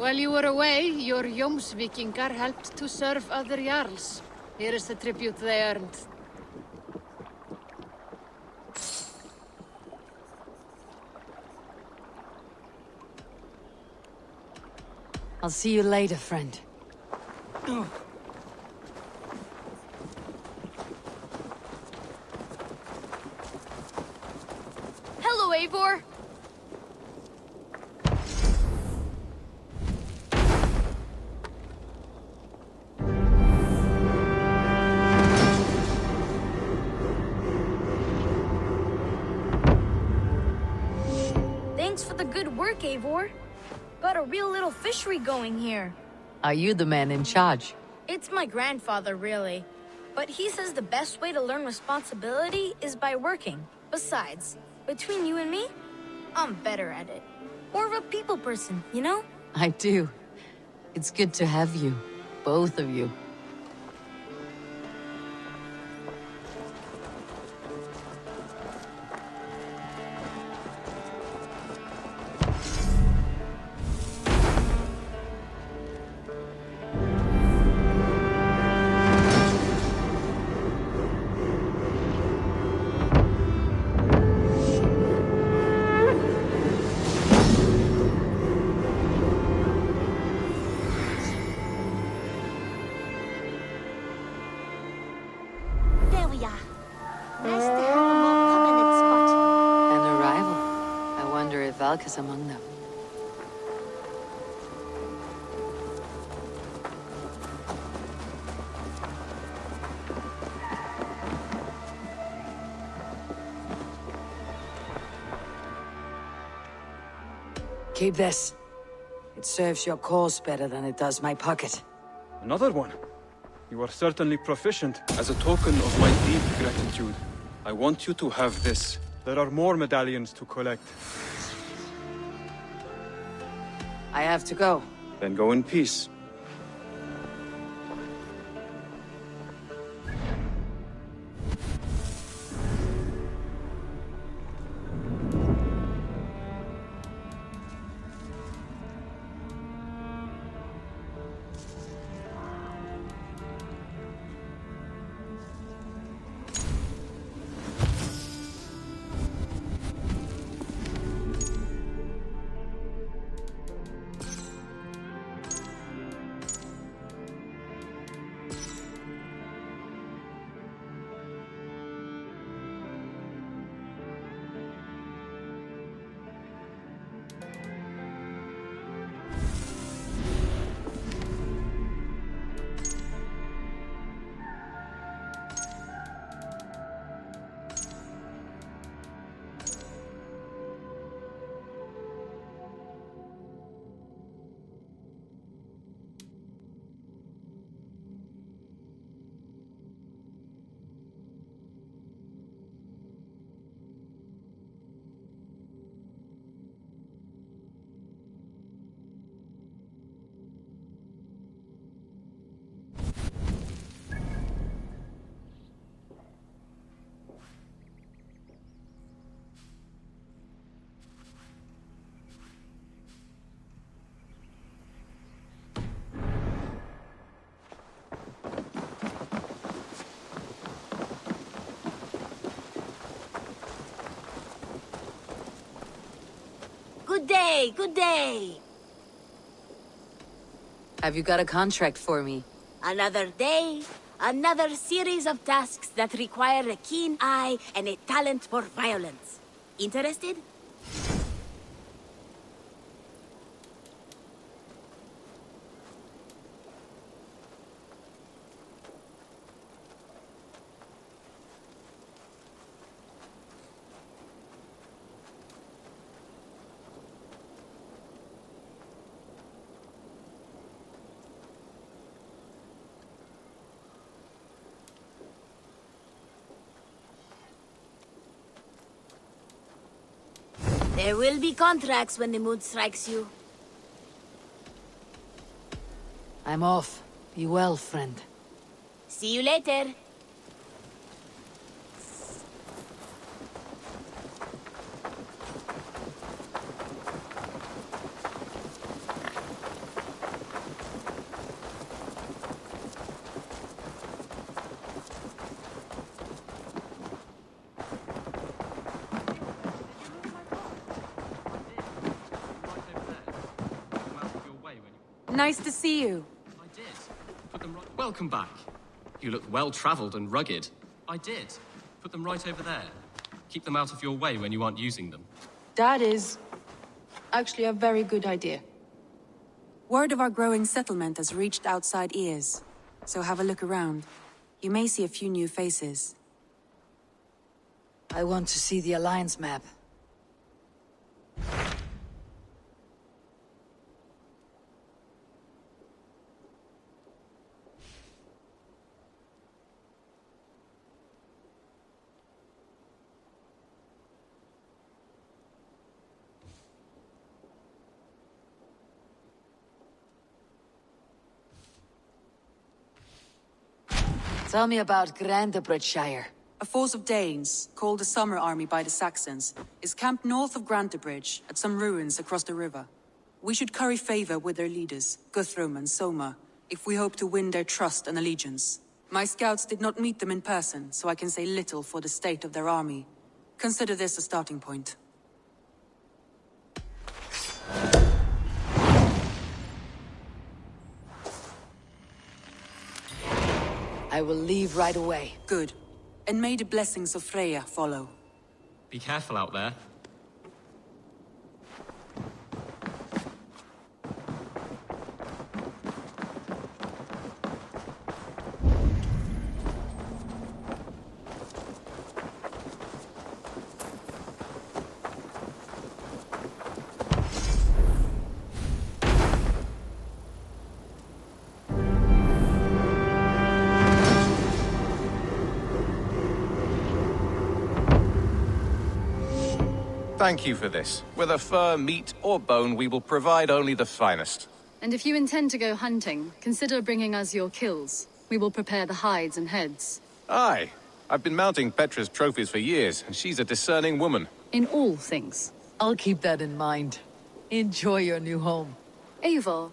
While you were away, your Jomsvikingar helped to serve other Jarls. Here is the tribute they earned. I'll see you later, friend. Hello, Eivor! Thanks for the good work, Eivor. Got a real little fishery going here. Are you the man in charge? It's my grandfather, really. But he says the best way to learn responsibility is by working. Besides, between you and me, I'm better at it. More of a people person, you know? I do. It's good to have you. Both of you. Valka's among them. Keep this. It serves your cause better than it does my pocket. Another one? You are certainly proficient. As a token of my deep gratitude, I want you to have this. There are more medallions to collect. I have to go. Then go in peace. Good day, good day. Have you got a contract for me? Another day, another series of tasks that require a keen eye and a talent for violence. Interested? There will be contracts when the mood strikes you. I'm off. Be well, friend. See you later. Nice to see you. I did. Put them right... Welcome back. You look well-traveled and rugged. I did. Put them right over there. Keep them out of your way when you aren't using them. That is actually a very good idea. Word of our growing settlement has reached outside ears, so have a look around. You may see a few new faces. I want to see the Alliance map. Tell me about Grantebridge. A force of Danes, called the Summer Army by the Saxons, is camped north of Grantebridge, at some ruins across the river. We should curry favor with their leaders, Guthrum and Soma, if we hope to win their trust and allegiance. My scouts did not meet them in person, so I can say little for the state of their army. Consider this a starting point. I will leave right away. Good. And may the blessings of Freya follow. Be careful out there. Thank you for this. Whether fur, meat, or bone, we will provide only the finest. And if you intend to go hunting, consider bringing us your kills. We will prepare the hides and heads. Aye. I've been mounting Petra's trophies for years, and she's a discerning woman. In all things. I'll keep that in mind. Enjoy your new home. Eivor,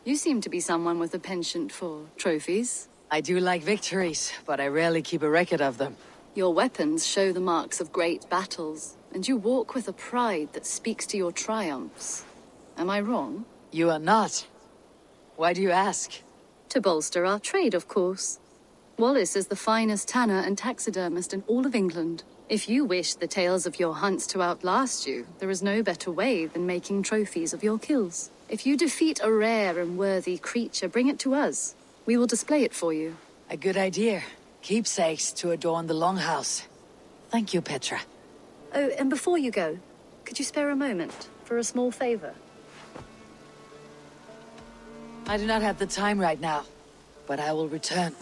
you seem to be someone with a penchant for trophies. I do like victories, but I rarely keep a record of them. Your weapons show the marks of great battles, and you walk with a pride that speaks to your triumphs. Am I wrong? You are not. Why do you ask? To bolster our trade, of course. Wallace is the finest tanner and taxidermist in all of England. If you wish the tales of your hunts to outlast you, there is no better way than making trophies of your kills. If you defeat a rare and worthy creature, bring it to us. We will display it for you. A good idea. Keepsakes to adorn the longhouse. Thank you, Petra. Oh, and before you go, could you spare a moment for a small favor? I do not have the time right now, but I will return.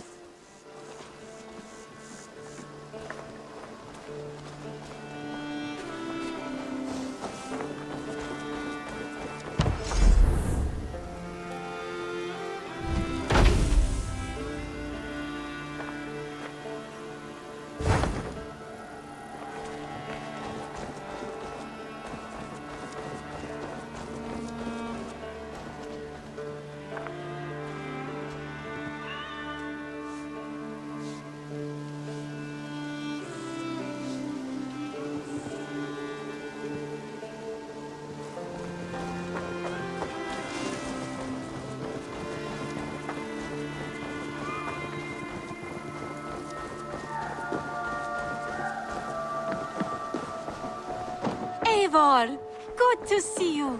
Eivor, good to see you.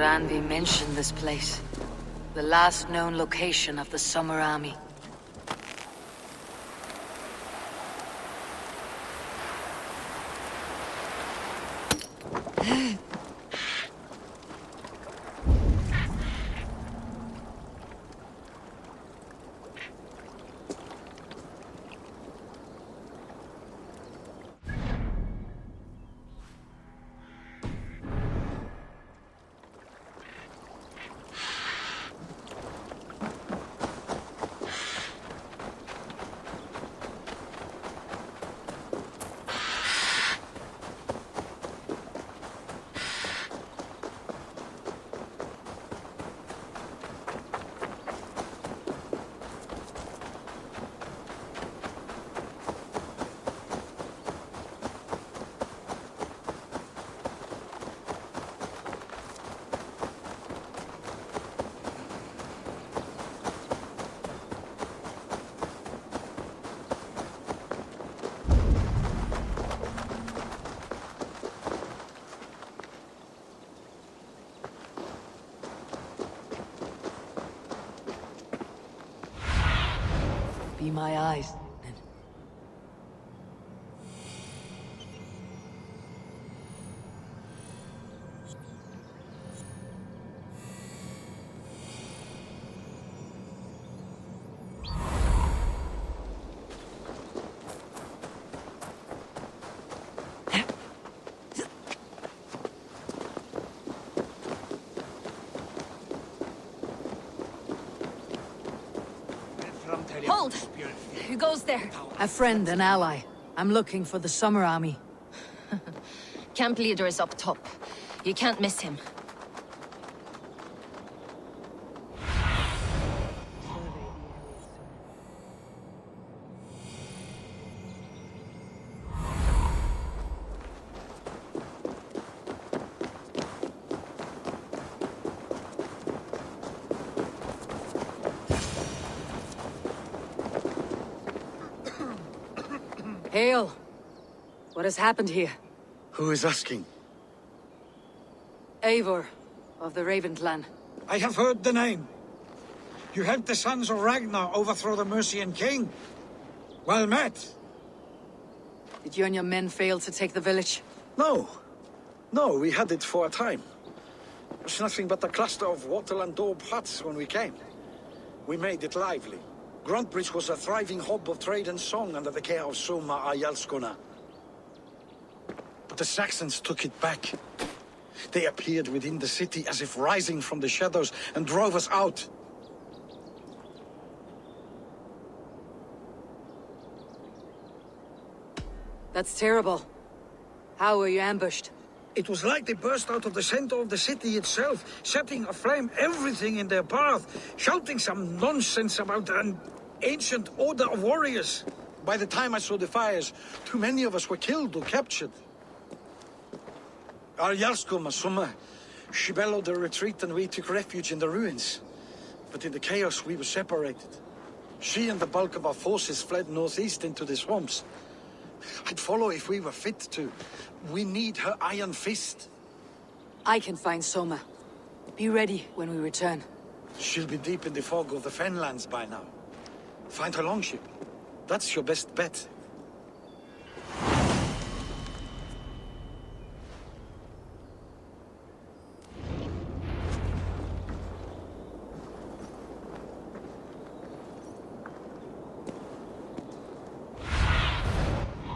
Randi mentioned this place. The last known location of the Summer Army. Be my eyes. Hold! Who goes there? A friend, an ally. I'm looking for the Summer Army. Camp leader is up top. You can't miss him. Hail! What has happened here? Who is asking? Eivor, of the Raven clan. I have heard the name. You helped the sons of Ragnar overthrow the Mercian king. Well met. Did you and your men fail to take the village? No. No, we had it for a time. It was nothing but a cluster of wattle and daub huts when we came. We made it lively. Grantebridge was a thriving hub of trade and song under the care of Soma our Jarlskona. But the Saxons took it back. They appeared within the city as if rising from the shadows and drove us out. That's terrible. How were you ambushed? It was like they burst out of the center of the city itself, setting aflame everything in their path, shouting some nonsense about an ancient order of warriors. By the time I saw the fires, too many of us were killed or captured. Our Jarlskona, Soma, she bellowed a retreat and we took refuge in the ruins. But in the chaos we were separated. She and the bulk of our forces fled northeast into the swamps. I'd follow if we were fit to. We need her iron fist. I can find Soma. Be ready when we return. She'll be deep in the fog of the fenlands by now. Find her longship. That's your best bet.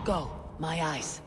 Go, my eyes.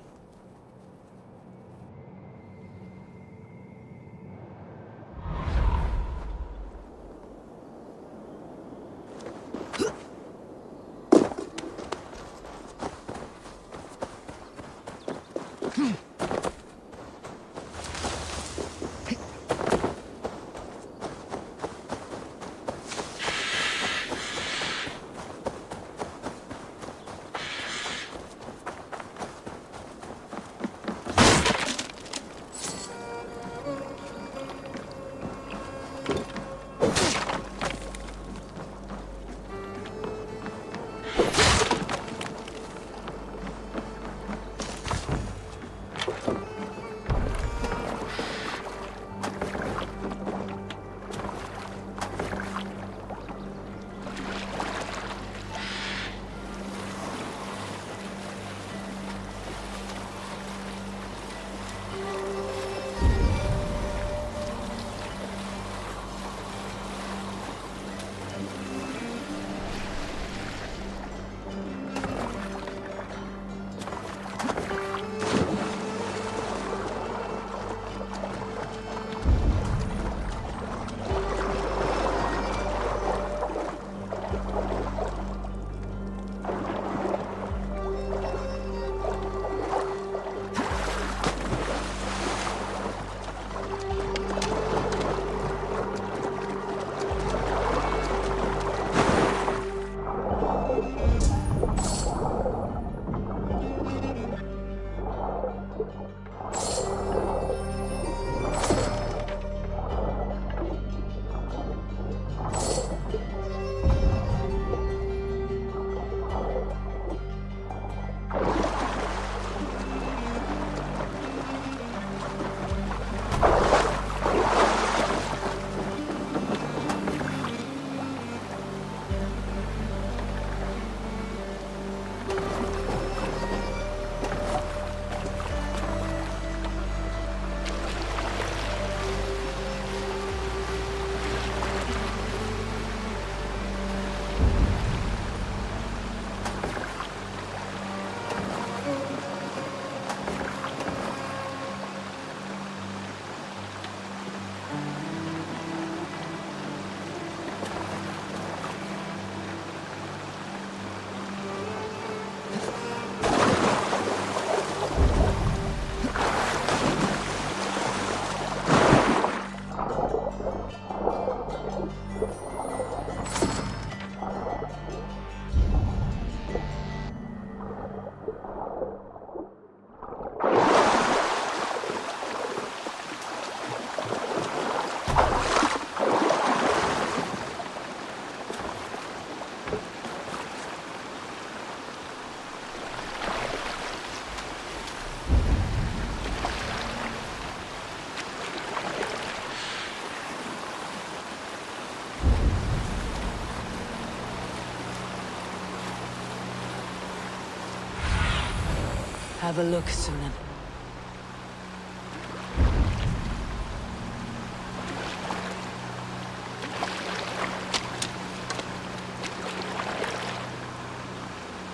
Have a look, Sunan.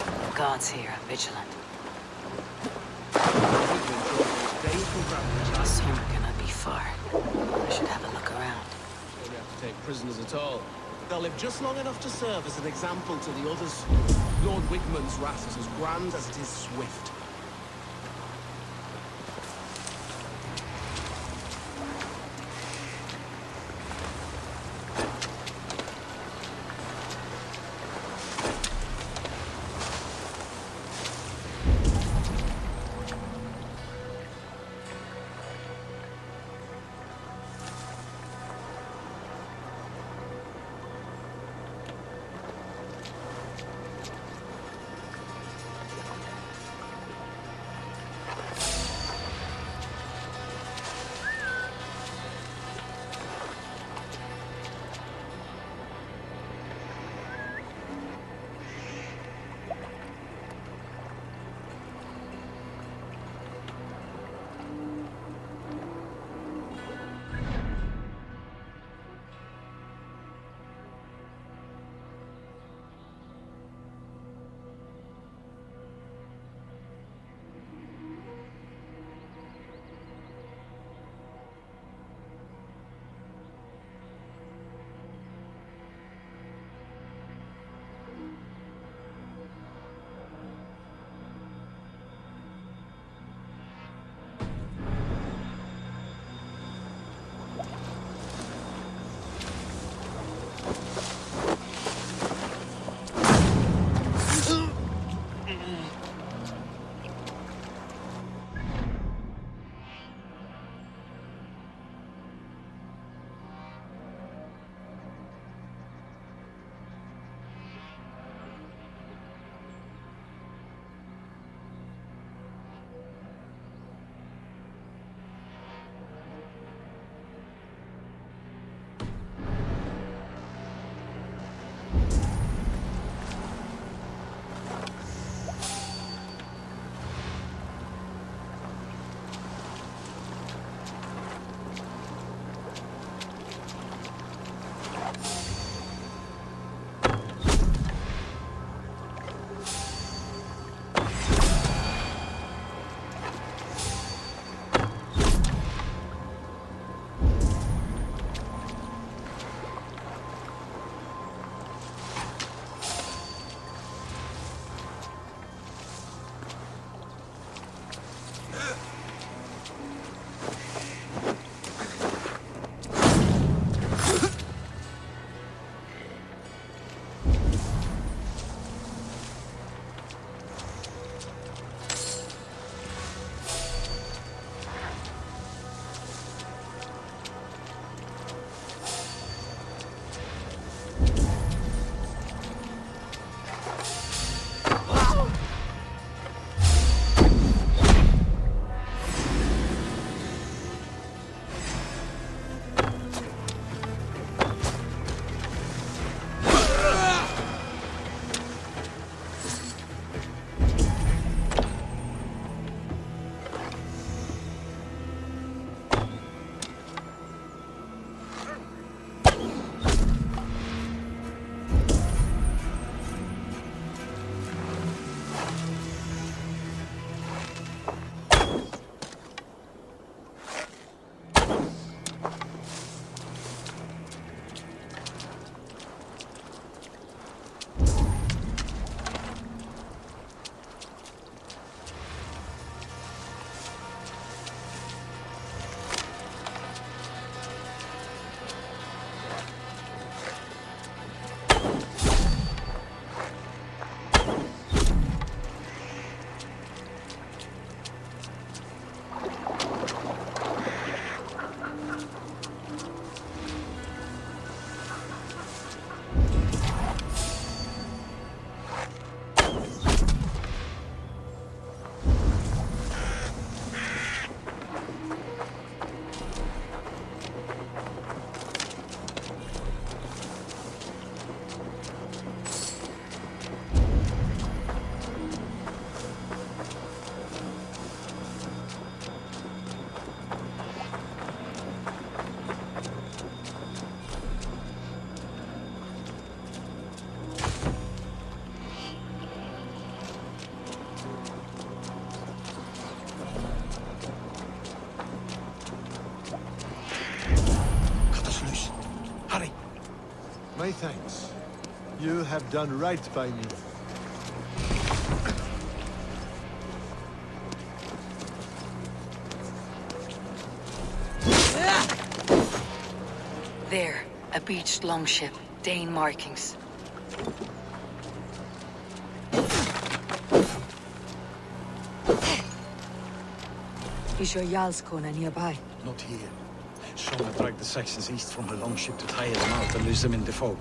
The guards here are vigilant. Soma cannot be far. I should have a look around. Don't have to take prisoners at all. They'll live just long enough to serve as an example to the others. Lord Wigmund's wrath is as grand as it is swift. My thanks. You have done right by me. There, a beached longship. Dane markings. Is your Jarlskona nearby? Not here. Soma dragged the Saxons east from her longship to tire them out and lose them in the fog.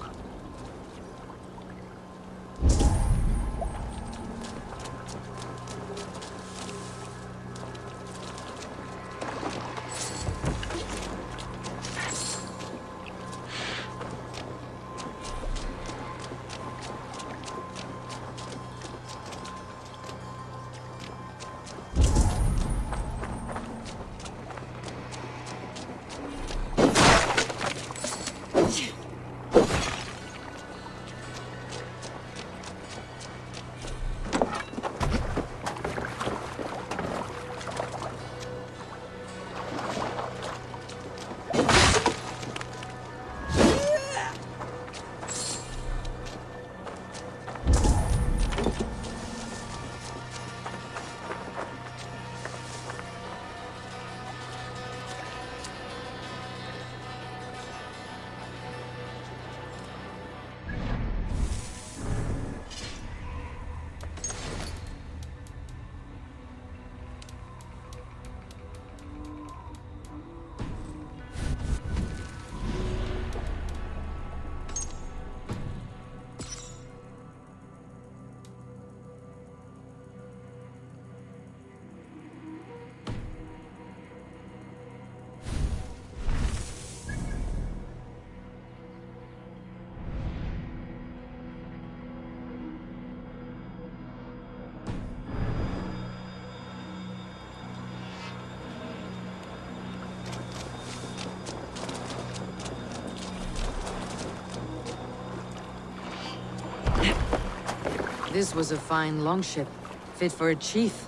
This was a fine longship, fit for a chief.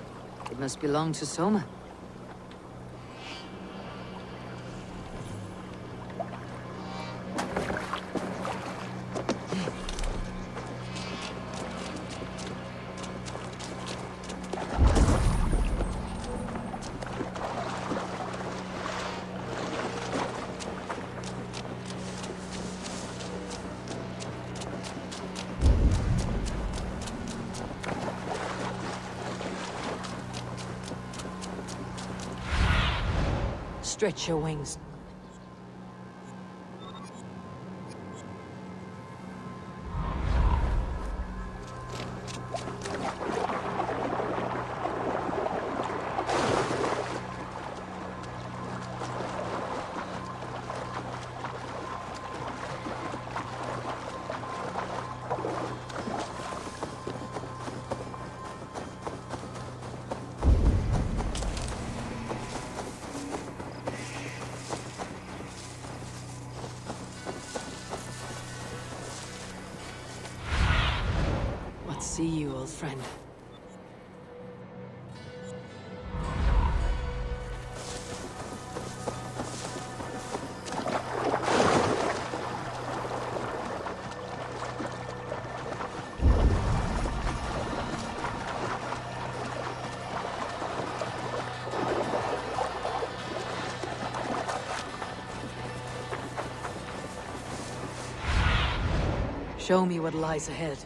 It must belong to Soma. Stretch your wings. See you, old friend. Show me what lies ahead.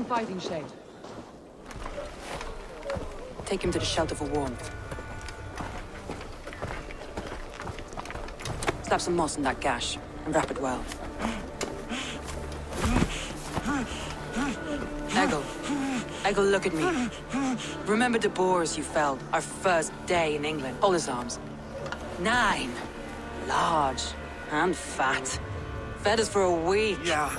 fighting shade. Take him to the shelter for warmth. Slap some moss in that gash, and wrap it well. Eggle, look at me. Remember the boars you felled, our first day in England? Hold his arms. 9. Large and fat. Fed us for a week. Yeah.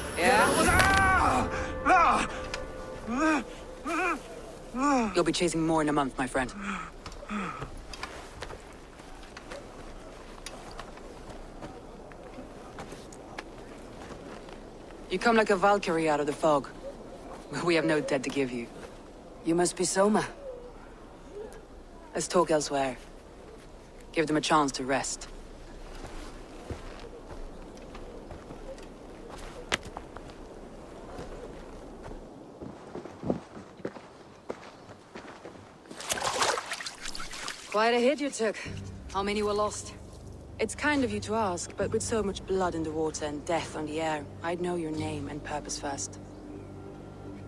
You'll be chasing more in a month, my friend. You come like a Valkyrie out of the fog. We have no dead to give you. You must be Soma. Let's talk elsewhere. Give them a chance to rest. Quite a hit you took. How many were lost? It's kind of you to ask, but with so much blood in the water and death on the air, I'd know your name and purpose first.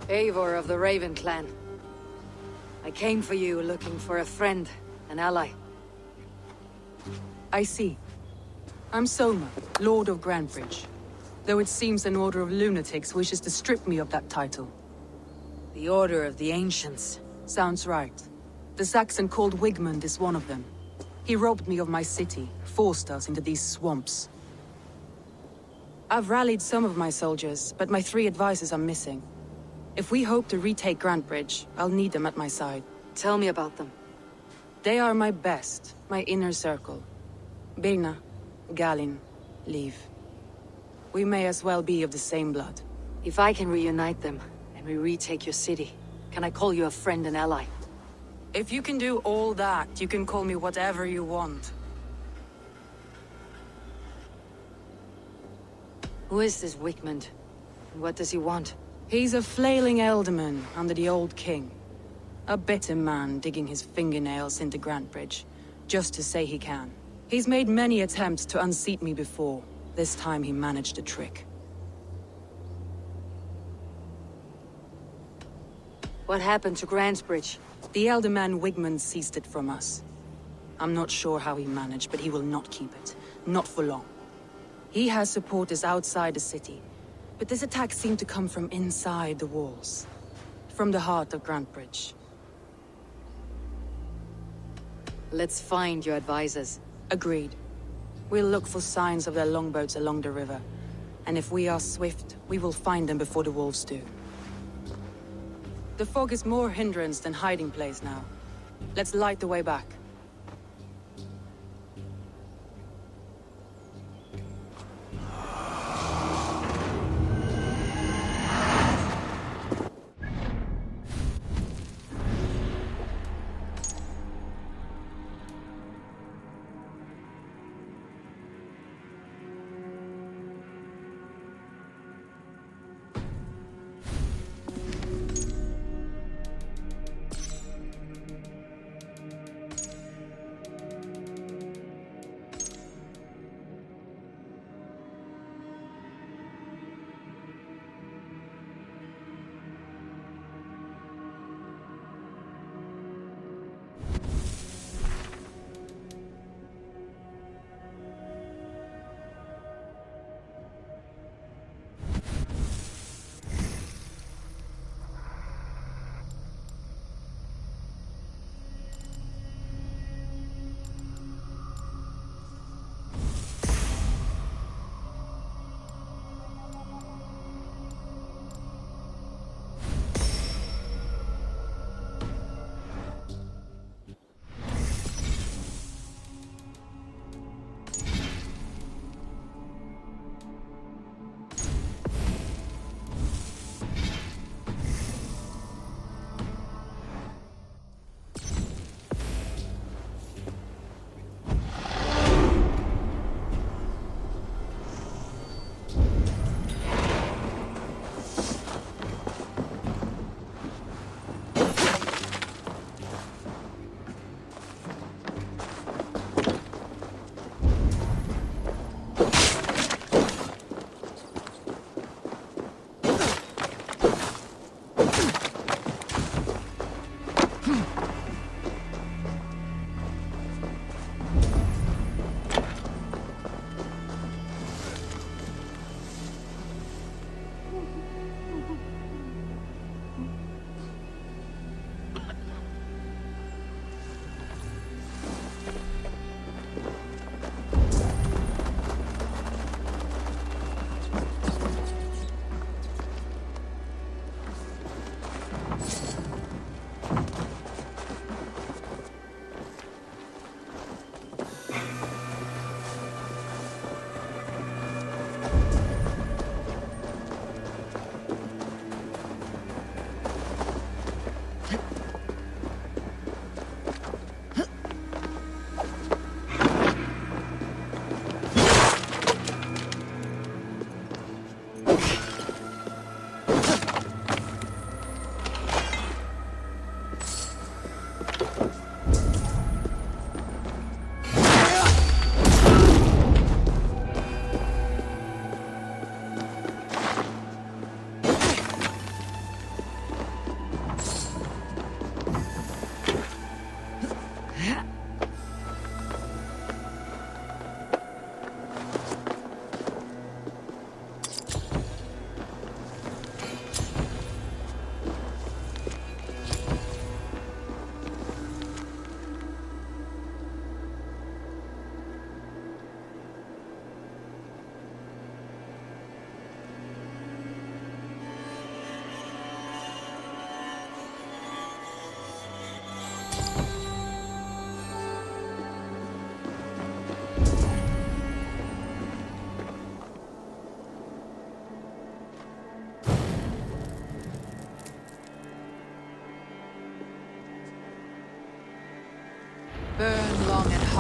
Eivor of the Raven clan. I came for you looking for a friend, an ally. I see. I'm Soma, Lord of Grantebridge. Though it seems an order of lunatics wishes to strip me of that title. The Order of the Ancients. Sounds right. The Saxon called Wigmund is one of them. He robbed me of my city, forced us into these swamps. I've rallied some of my soldiers, but my 3 advisors are missing. If we hope to retake Grantebridge, I'll need them at my side. Tell me about them. They are my best, my inner circle. Birna, Galinn, Leave. We may as well be of the same blood. If I can reunite them, and we retake your city, can I call you a friend and ally? If you can do all that, you can call me whatever you want. Who is this Wigmund? And what does he want? He's a flailing elderman under the old king. A bitter man digging his fingernails into Grantebridge, just to say he can. He's made many attempts to unseat me before. This time he managed a trick. What happened to Grantebridge? The elderman Wigmund seized it from us. I'm not sure how he managed, but he will not keep it. Not for long. He has supporters outside the city, but this attack seemed to come from inside the walls. From the heart of Grantebridge. Let's find your advisors. Agreed. We'll look for signs of their longboats along the river. And if we are swift, we will find them before the wolves do. The fog is more hindrance than hiding place now. Let's light the way back.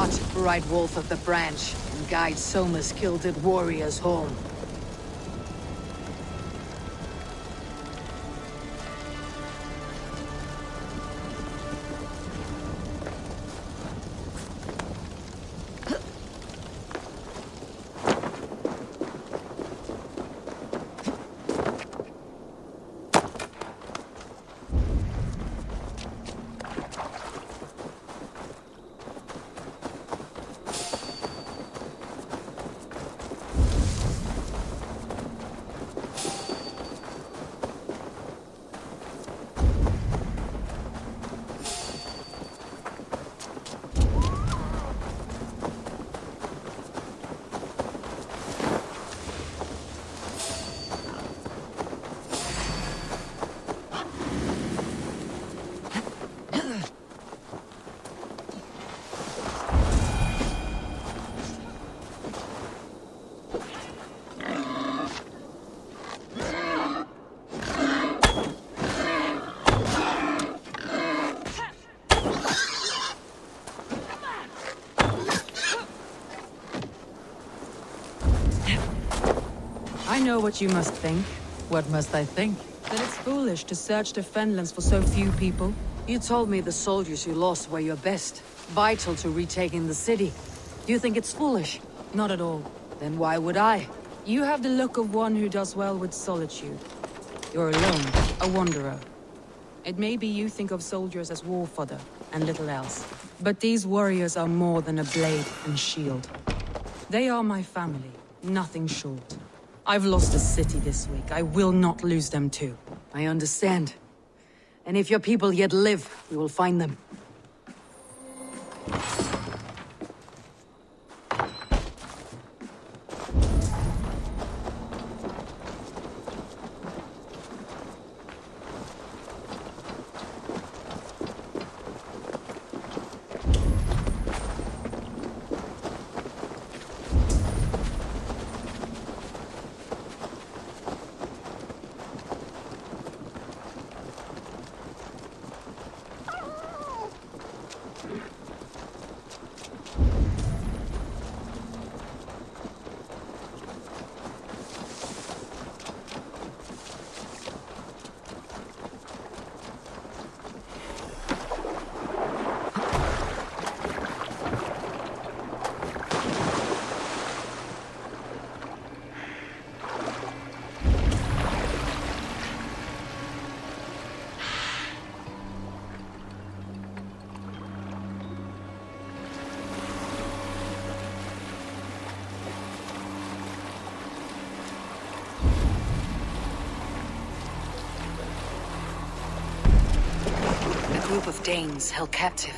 hot, bright wolf of the branch, and guide Soma's gilded warriors home. I know what you must think. What must I think? That it's foolish to search the fenlands for so few people. You told me the soldiers you lost were your best, vital to retaking the city. Do you think it's foolish? Not at all. Then why would I? You have the look of one who does well with solitude. You're alone, a wanderer. It may be you think of soldiers as war fodder, and little else. But these warriors are more than a blade and shield. They are my family, nothing short. I've lost a city this week. I will not lose them too. I understand. And if your people yet live, we will find them. Group of Danes held captive.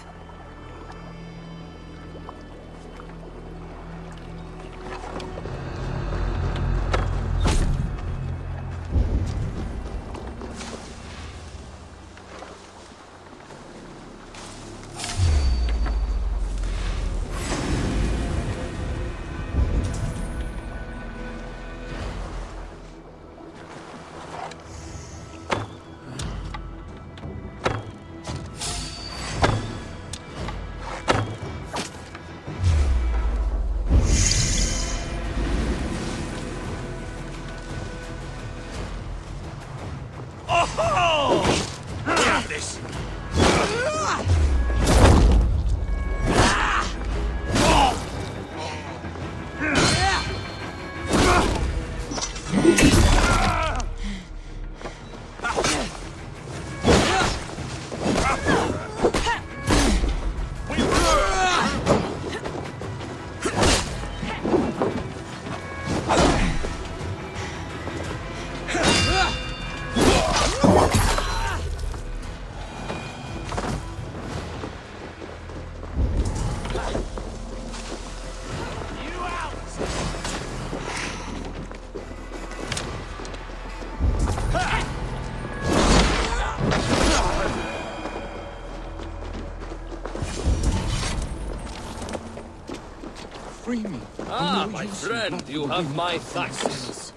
Free me. Ah, my friend, you have my thanks.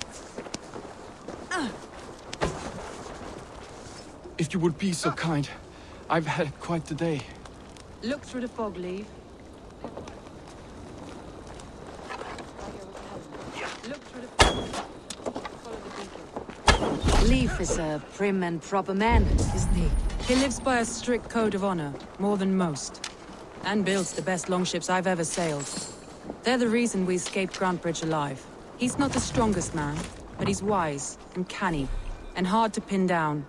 If you would be so kind, I've had quite the day. Look through the fog, Leave. Leif is a prim and proper man, isn't he? He lives by a strict code of honor, more than most. And builds the best longships I've ever sailed. They're the reason we escaped Grantebridge alive. He's not the strongest man, but he's wise and canny, and hard to pin down.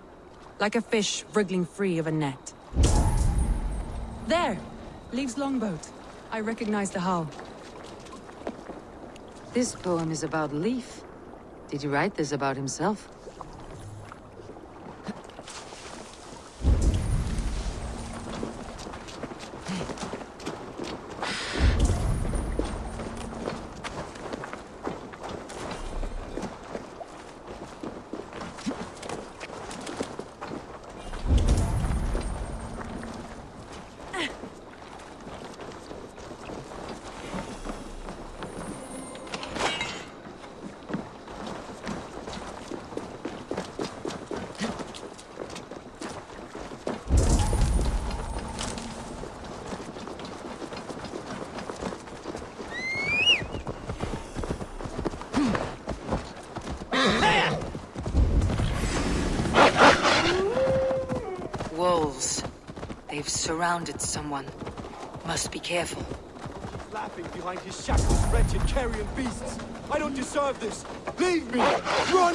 Like a fish wriggling free of a net. There! Leif's longboat. I recognize the hull. This poem is about Leif. Did he write this about himself? Wolves. They've surrounded someone. Must be careful. Laughing behind his shackles, wretched carrion beasts. I don't deserve this. Leave me! Run!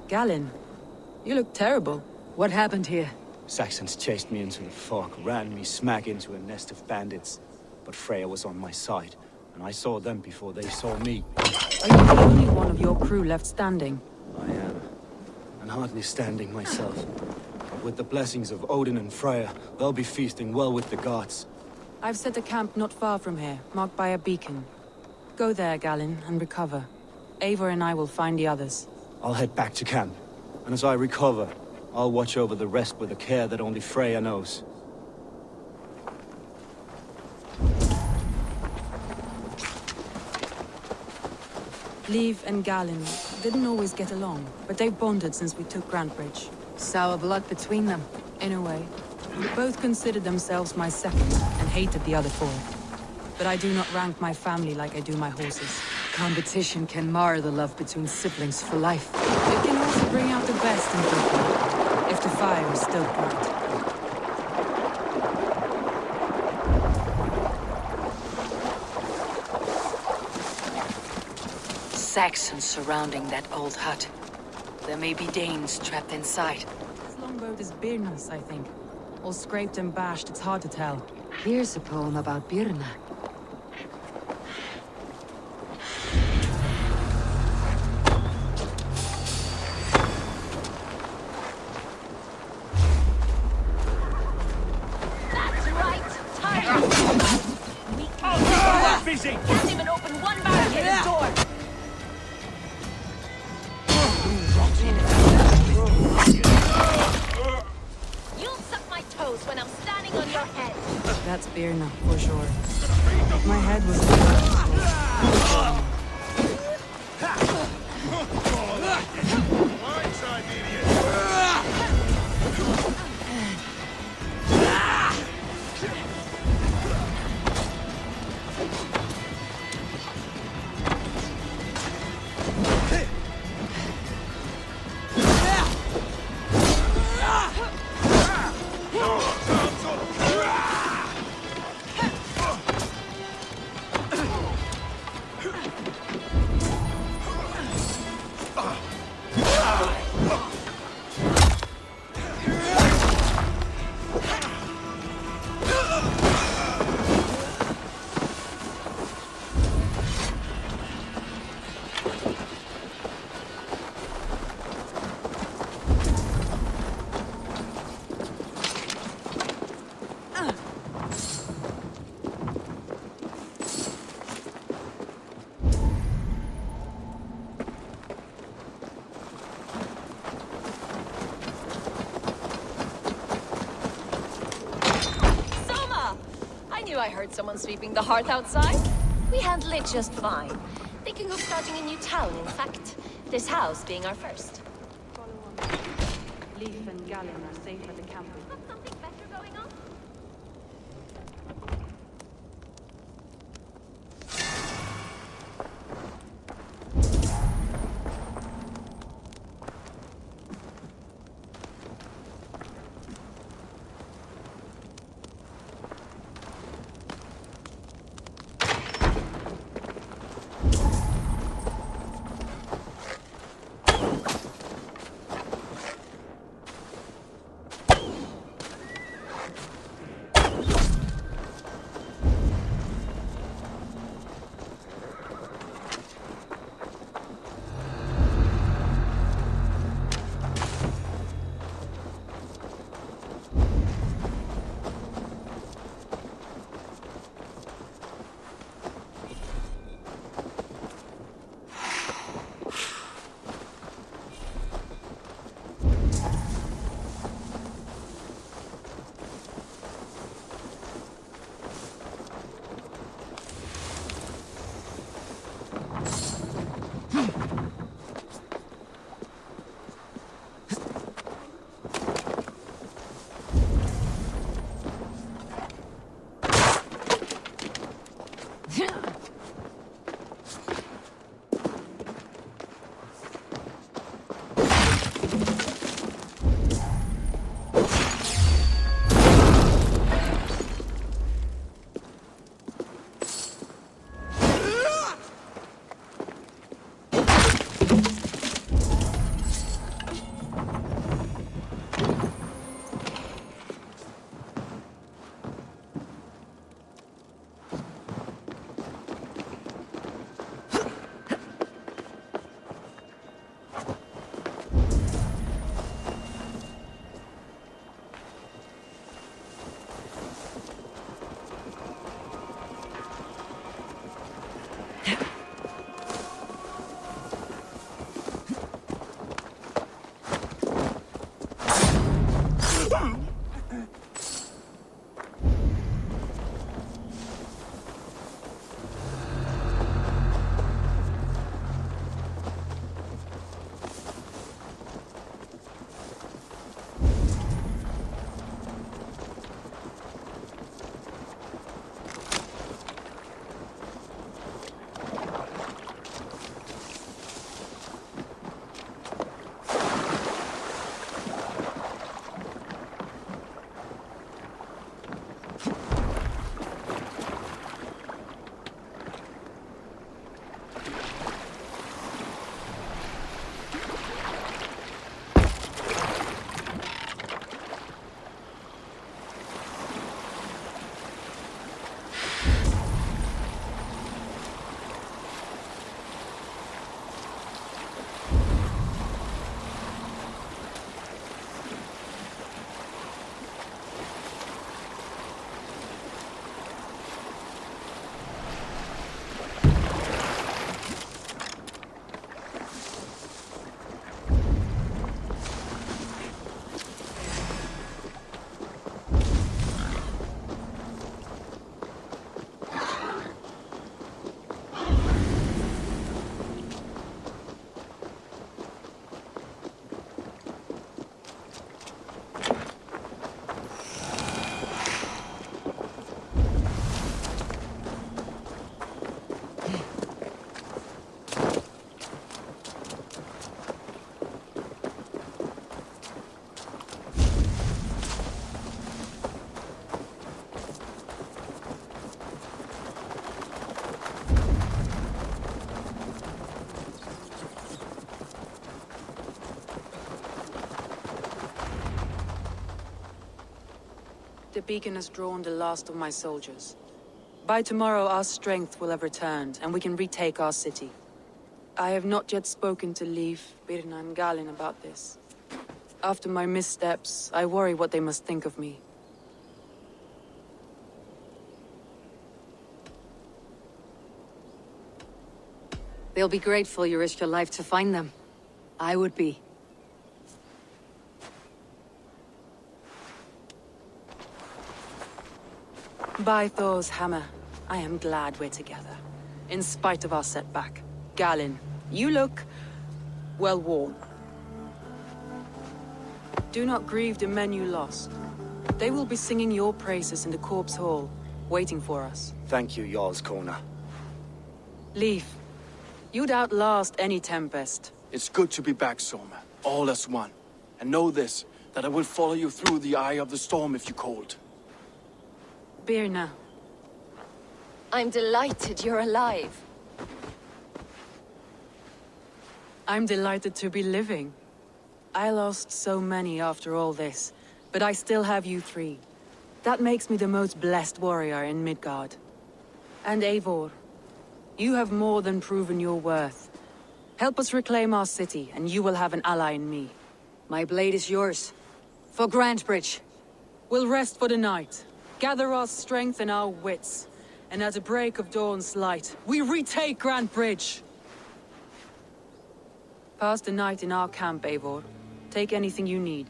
Galinn, you look terrible. What happened here? Saxons chased me into the fog, ran me smack into a nest of bandits. But Freya was on my side, and I saw them before they saw me. Are you the only one of your crew left standing? I am. And hardly standing myself. But with the blessings of Odin and Freya, they'll be feasting well with the gods. I've set a camp not far from here, marked by a beacon. Go there, Galinn, and recover. Eivor and I will find the others. I'll head back to camp, and as I recover, I'll watch over the rest with a care that only Freya knows. Leif and Galinn didn't always get along, but they've bonded since we took Grantebridge. Sour blood between them. In a way. Both considered themselves my second, and hated the other four. But I do not rank my family like I do my horses. Competition can mar the love between siblings for life. It can also bring out the best in people, if the fire is still bright. Saxons surrounding that old hut. There may be Danes trapped inside. This longboat is Birna's, I think. All scraped and bashed, it's hard to tell. Here's a poem about Birna. Busy! Can't even open one barricade door! You'll suck my toes when I'm standing on your head! That's Birna, for sure. My head was... I heard someone sweeping the hearth outside. We handle it just fine. Thinking of starting a new town, in fact. This house being our first. Leif and Galinn are safe at the camp. Got something better going on? The beacon has drawn the last of my soldiers. By tomorrow our strength will have returned, and we can retake our city. I have not yet spoken to Leif, Birna and Galinn about this. After my missteps, I worry what they must think of me. They'll be grateful you risked your life to find them. I would be. By Thor's hammer, I am glad we're together. In spite of our setback. Galinn, you look... well worn. Do not grieve the men you lost. They will be singing your praises in the Corpse Hall, waiting for us. Thank you, Jarl's Corner. Leif, you'd outlast any tempest. It's good to be back, Soma. All as one. And know this, that I will follow you through the eye of the storm if you called. Birna. I'm delighted you're alive. I'm delighted to be living. I lost so many after all this, but I still have you three. That makes me the most blessed warrior in Midgard. And Eivor, you have more than proven your worth. Help us reclaim our city, and you will have an ally in me. My blade is yours. For Grantebridge. We'll rest for the night, gather our strength and our wits, and at the break of dawn's light, we retake Grantebridge! Pass the night in our camp, Eivor. Take anything you need.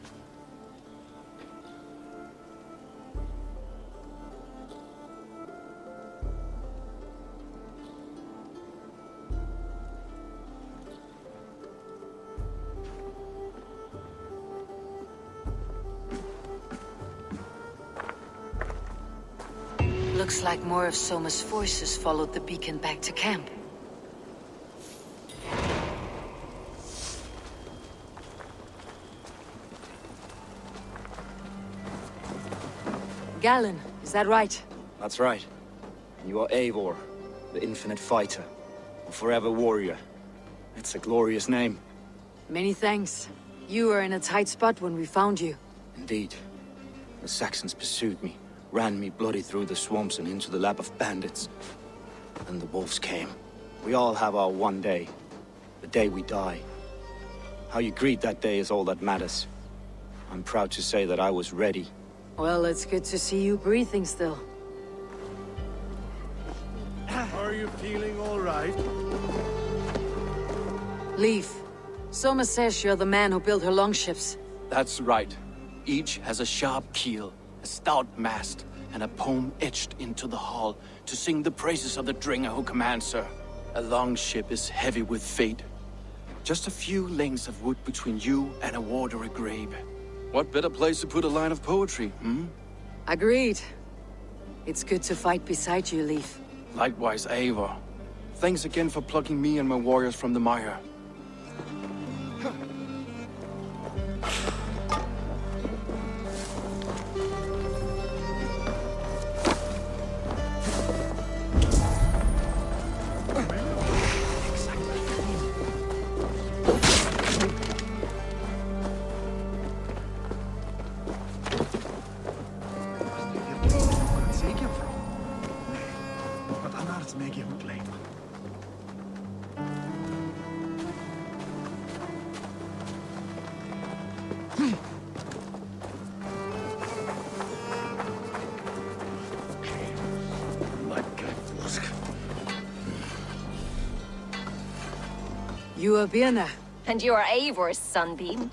Looks like more of Soma's forces followed the beacon back to camp. Galinn, is that right? That's right. You are Eivor, the infinite fighter, a forever warrior. It's a glorious name. Many thanks. You were in a tight spot when we found you. Indeed. The Saxons pursued me, ran me bloody through the swamps and into the lap of bandits. And the wolves came. We all have our one day. The day we die. How you greet that day is all that matters. I'm proud to say that I was ready. Well, it's good to see you breathing still. Are you feeling all right? Leif, Soma says you're the man who built her longships. That's right. Each has a sharp keel, a stout mast, and a poem etched into the hull to sing the praises of the Dringer who commands her. A longship is heavy with fate. Just a few lengths of wood between you and a watery grave. What better place to put a line of poetry, hmm? Agreed. It's good to fight beside you, Leif. Likewise, Eivor. Thanks again for plucking me and my warriors from the mire. You are Birna. And you are Eivor's sunbeam.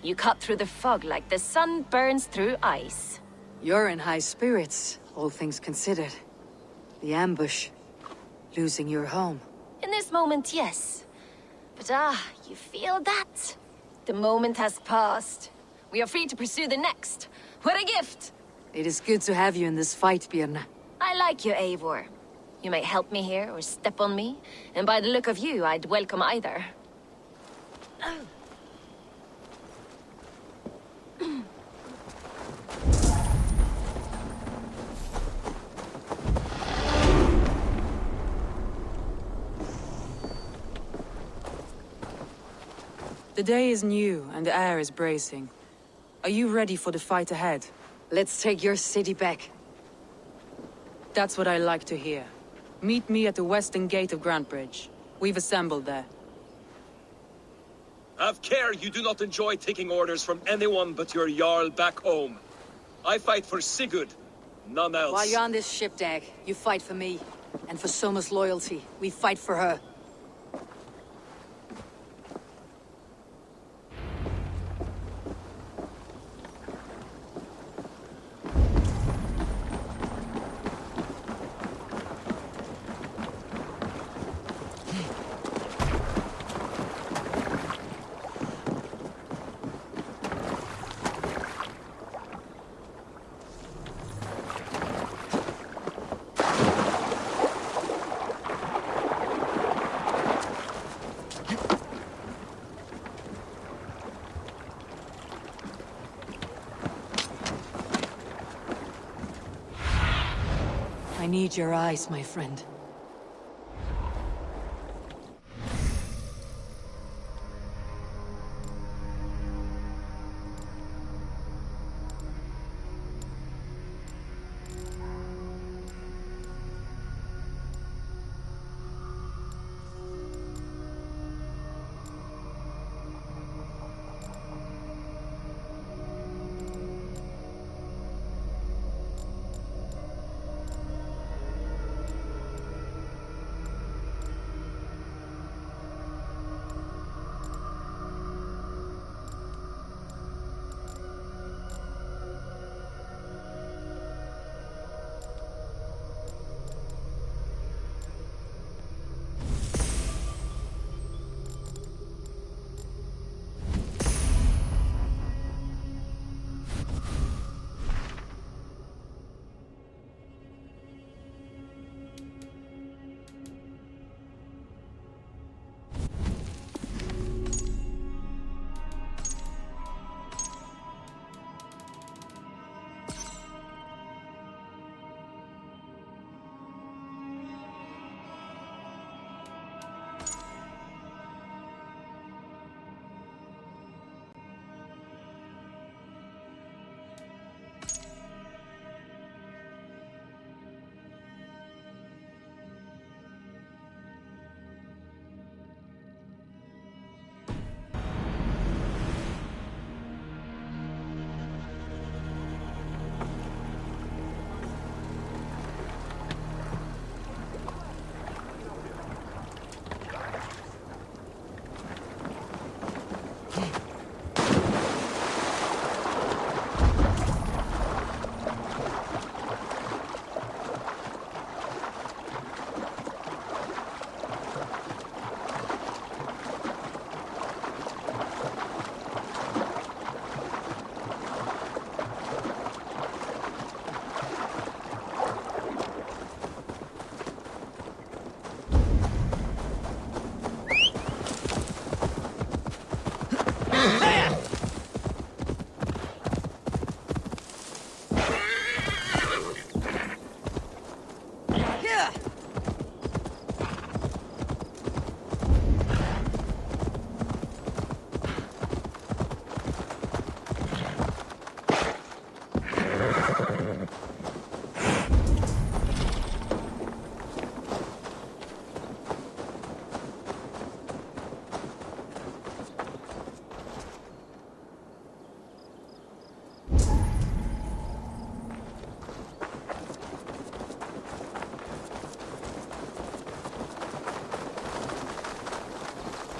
You cut through the fog like the sun burns through ice. You're in high spirits, all things considered. The ambush. Losing your home. In this moment, yes. But you feel that? The moment has passed. We are free to pursue the next. What a gift! It is good to have you in this fight, Birna. I like you, Eivor. You may help me here or step on me, and by the look of you, I'd welcome either. The day is new, and the air is bracing. Are you ready for the fight ahead? Let's take your city back. That's what I like to hear. Meet me at the western gate of Grantebridge. We've assembled there. Have care you do not enjoy taking orders from anyone but your Jarl back home. I fight for Sigurd, none else. While you're on this ship, Dag, you fight for me. And for Soma's loyalty, we fight for her. Guard your eyes, my friend.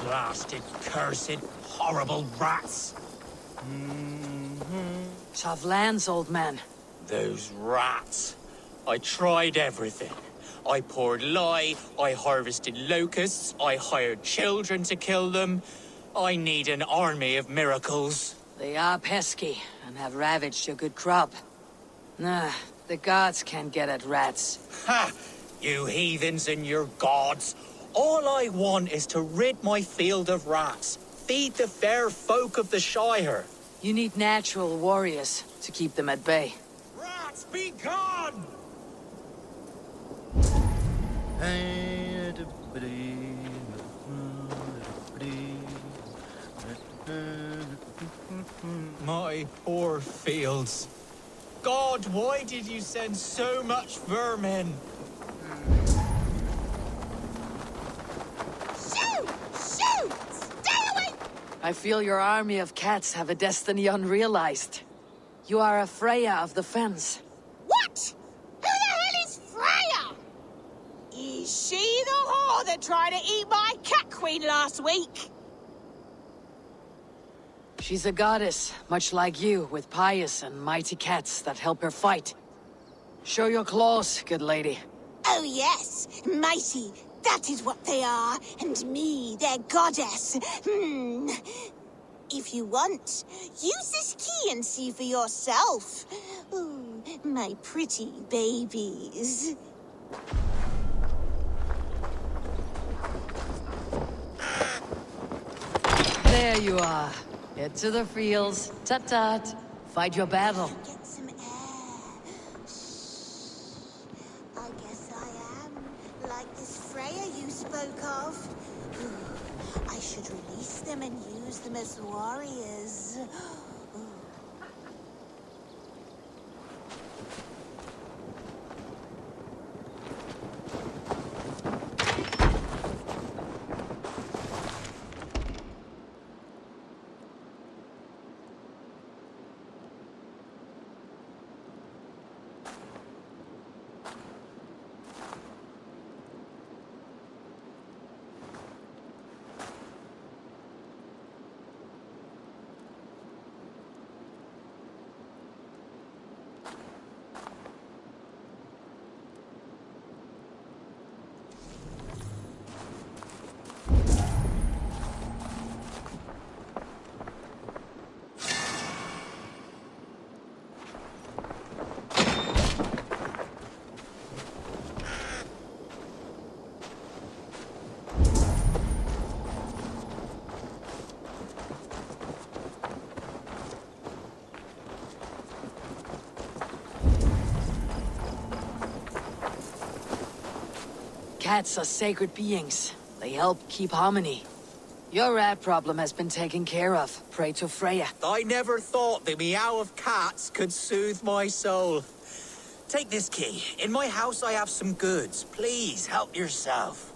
Blasted, cursed, horrible rats! Tough lands, old man. Those rats. I tried everything. I poured lye, I harvested locusts, I hired children to kill them. I need an army of miracles. They are pesky, and have ravaged your good crop. Nah, the gods can't get at rats. Ha! You heathens and your gods! All I want is to rid my field of rats. Feed the fair folk of the Shire. You need natural warriors to keep them at bay. Rats, be gone! My poor fields. God, why did you send so much vermin? Shoot! Shoot! Stay away! I feel your army of cats have a destiny unrealized. You are a Freya of the Fens. What? Who the hell is Freya? Is she the whore that tried to eat my cat queen last week? She's a goddess, much like you, with pious and mighty cats that help her fight. Show your claws, good lady. Oh yes, mighty. That is what they are, and me, their goddess. If you want, use this key and see for yourself. Ooh, my pretty babies. There you are. Head to the fields. Tut-tut. Fight your battle. Get some air. I guess of. I should release them and use them as warriors. Cats are sacred beings. They help keep harmony. Your rat problem has been taken care of. Pray to Freya. I never thought the meow of cats could soothe my soul. Take this key. In my house I have some goods. Please help yourself.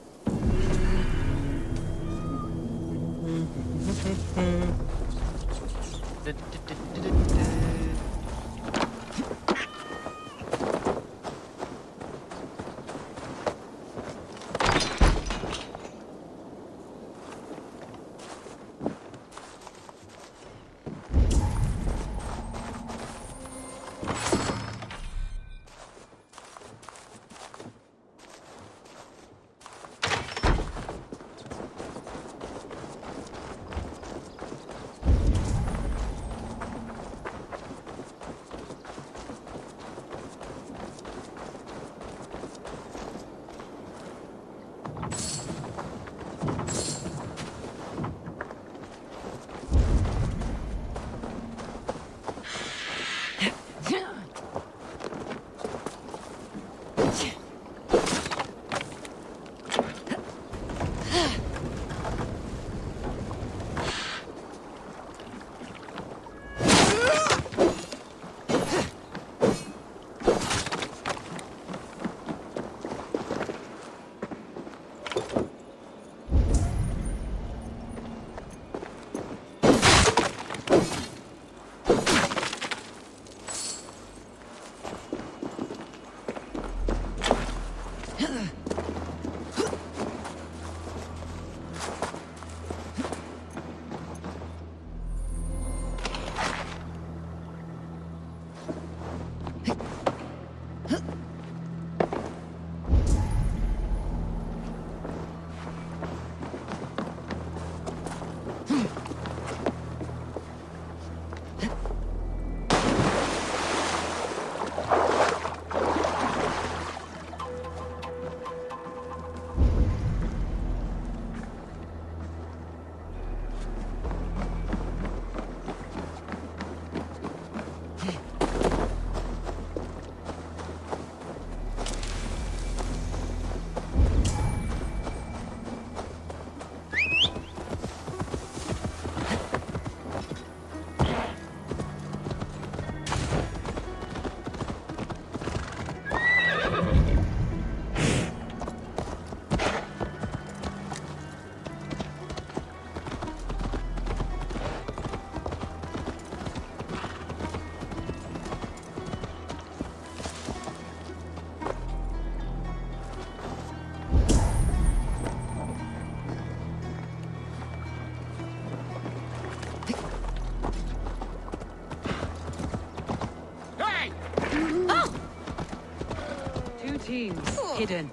Teams, hidden.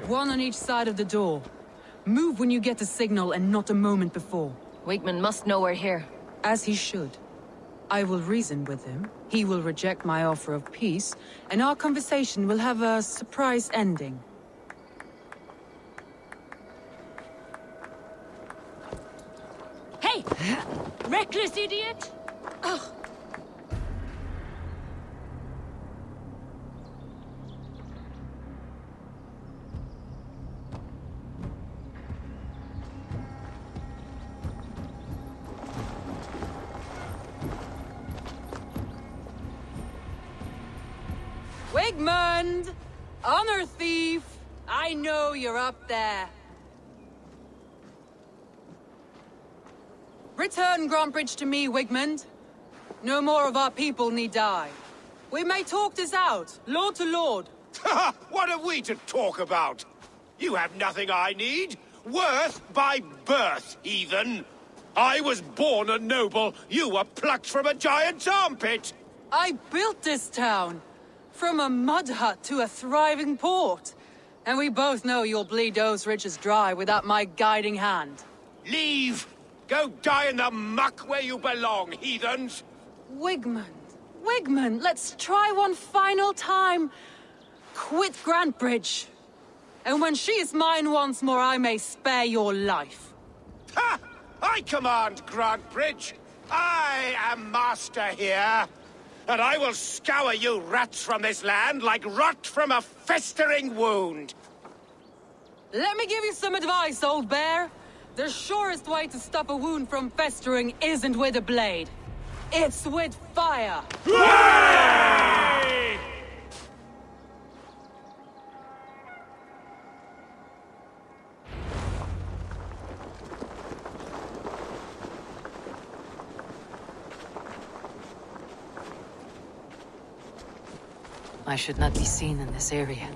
One on each side of the door. Move when you get the signal and not a moment before. Wigmund must know we're here. As he should. I will reason with him. He will reject my offer of peace, and our conversation will have a surprise ending. Hey! Reckless idiot! Oh. Wigmund! Honor thief! I know you're up there. Return Grantebridge to me, Wigmund. No more of our people need die. We may talk this out, lord to lord. What are we to talk about? You have nothing I need. Worth by birth, heathen. I was born a noble. You were plucked from a giant's armpit. I built this town. From a mud hut to a thriving port. And we both know you'll bleed those riches dry without my guiding hand. Leave! Go die in the muck where you belong, heathens! Wigmund, let's try one final time. Quit Grantebridge. And when she is mine once more, I may spare your life. Ha! I command Grantebridge. I am master here. And I will scour you rats from this land like rot from a festering wound. Let me give you some advice, old bear. The surest way to stop a wound from festering isn't with a blade. It's with fire. Hooray! I should not be seen in this area.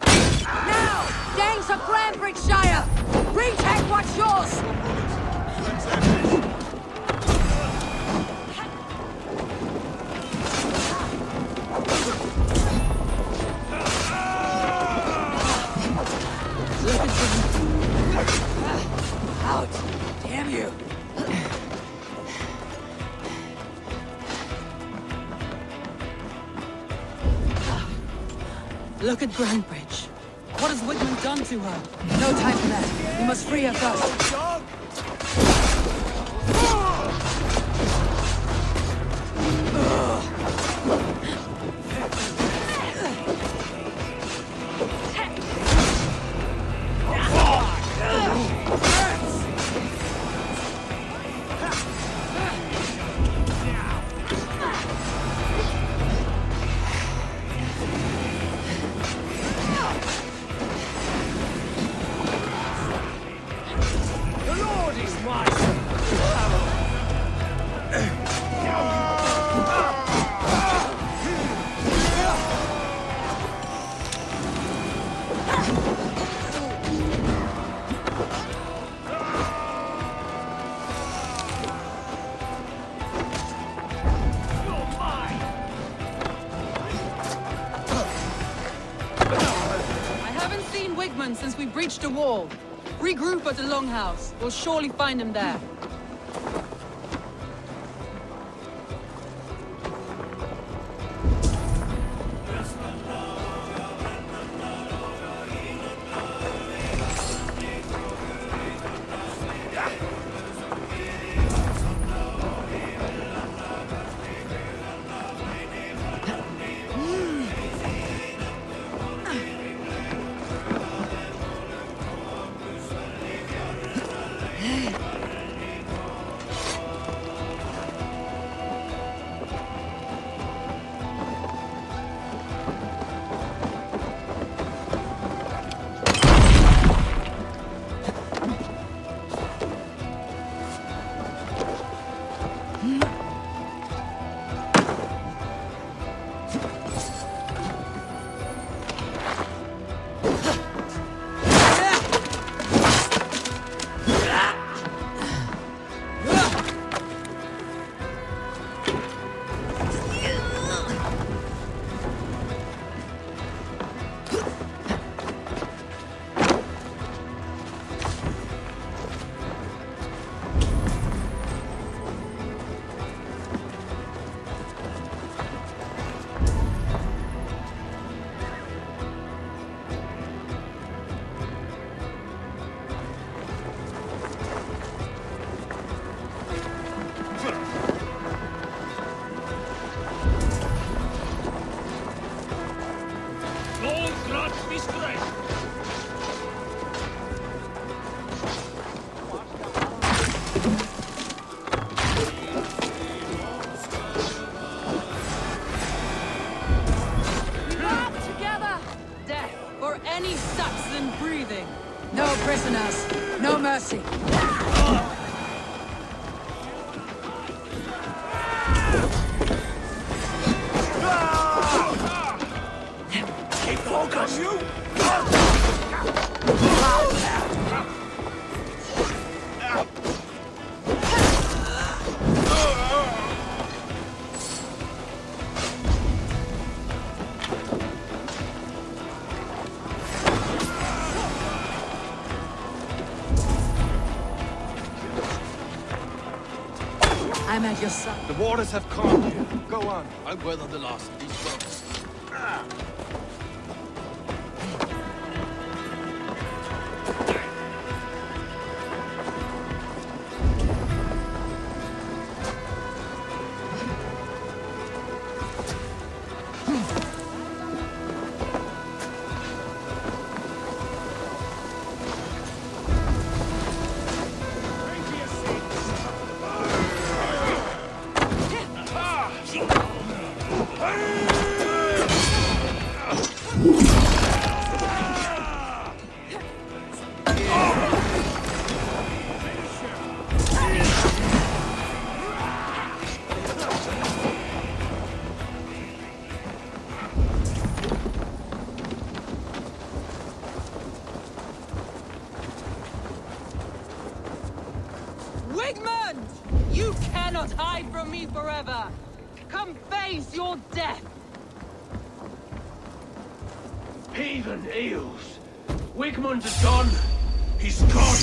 Now! Gangs of Grantebridge-shire! Retake what's yours! Out! Damn you! Look at Grantebridge. What has Wigmund done to her? No time for that. We must free her first. Since we breached the wall. Regroup at the Longhouse. We'll surely find him there. any Saxon breathing. No prisoners, no mercy. Keep focused! You! I'm at your side. The waters have calmed here. Go on. I'll weather the last of these boats. Wigmund! You cannot hide from me forever! Come face your death! Heathen eels! Wigmund is gone! He's gone!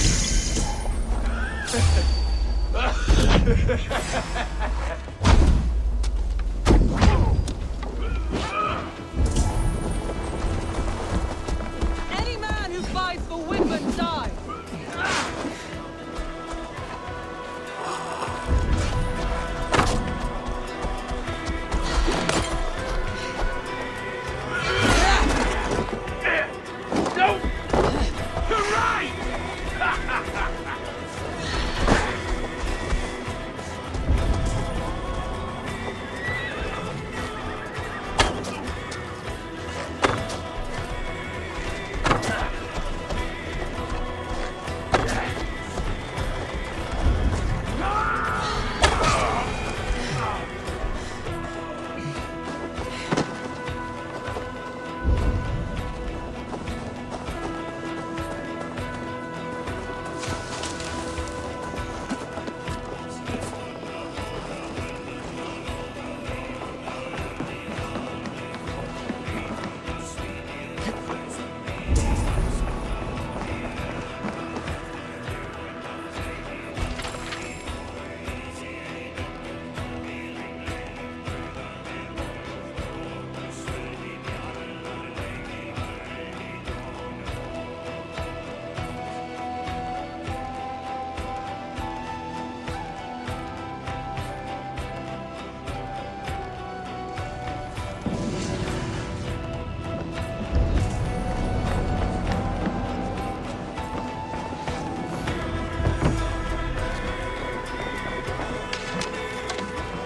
Any man who fights for Wigmund dies!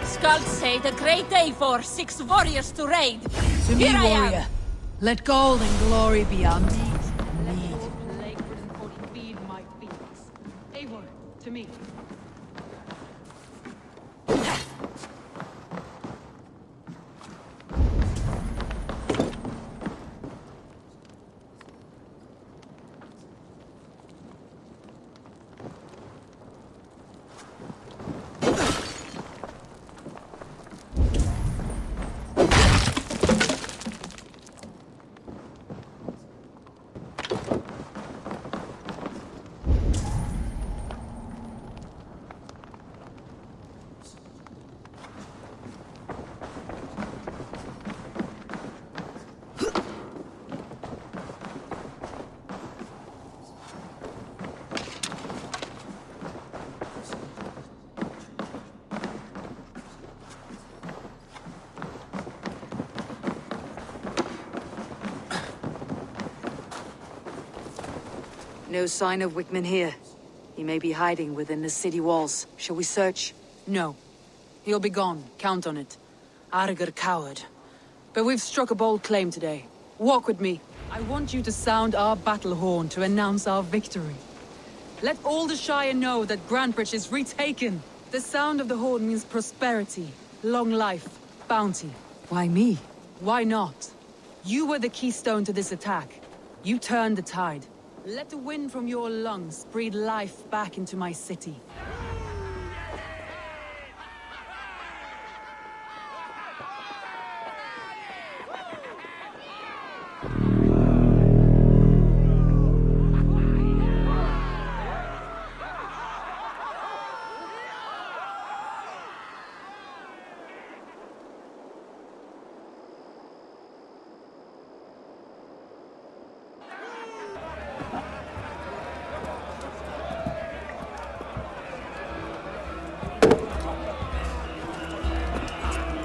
Skulls say the great Eivor seeks warriors to raid. To me, Here I am. warrior. Let gold and glory be our meed. Feed my beings. Eivor, to me. No sign of Wigmund here. He may be hiding within the city walls. Shall we search? No. He'll be gone. Count on it. Arger coward. But we've struck a bold claim today. Walk with me. I want you to sound our battle horn to announce our victory. Let all the Shire know that Grantebridge is retaken. The sound of the horn means prosperity, long life, bounty. Why me? Why not? You were the keystone to this attack. You turned the tide. Let the wind from your lungs breathe life back into my city.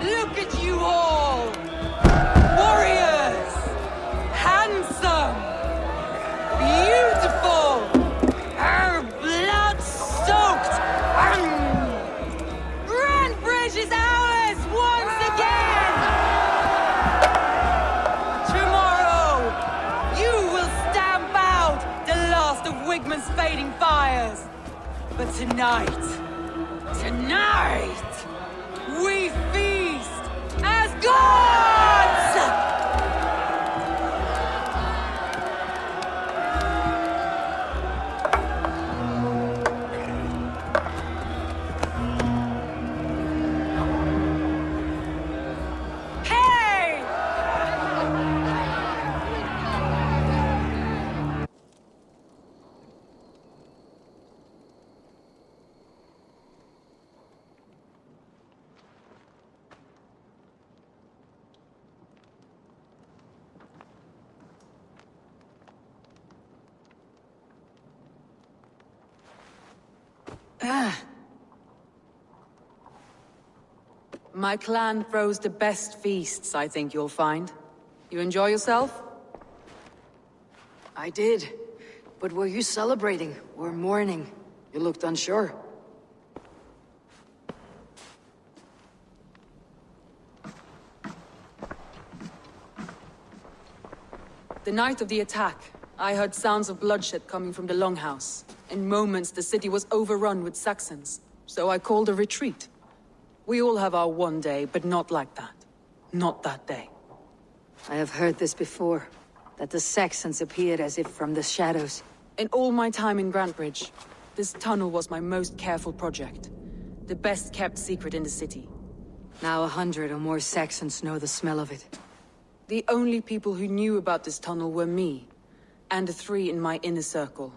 Look at you all! Warriors! Handsome! Beautiful! Blood-soaked! Grantebridge is ours once again! Tomorrow, you will stamp out the last of Wigmund's fading fires. But tonight, we feast as gods! Hey! My clan throws the best feasts, I think you'll find. You enjoy yourself? I did. But were you celebrating or mourning? You looked unsure. The night of the attack, I heard sounds of bloodshed coming from the Longhouse. In moments, the city was overrun with Saxons, so I called a retreat. We all have our one day, but not like that. Not that day. I have heard this before, that the Saxons appeared as if from the shadows. In all my time in Grantebridge, this tunnel was my most careful project. The best kept secret in the city. Now 100 or more Saxons know the smell of it. The only people who knew about this tunnel were me, and the 3 in my inner circle.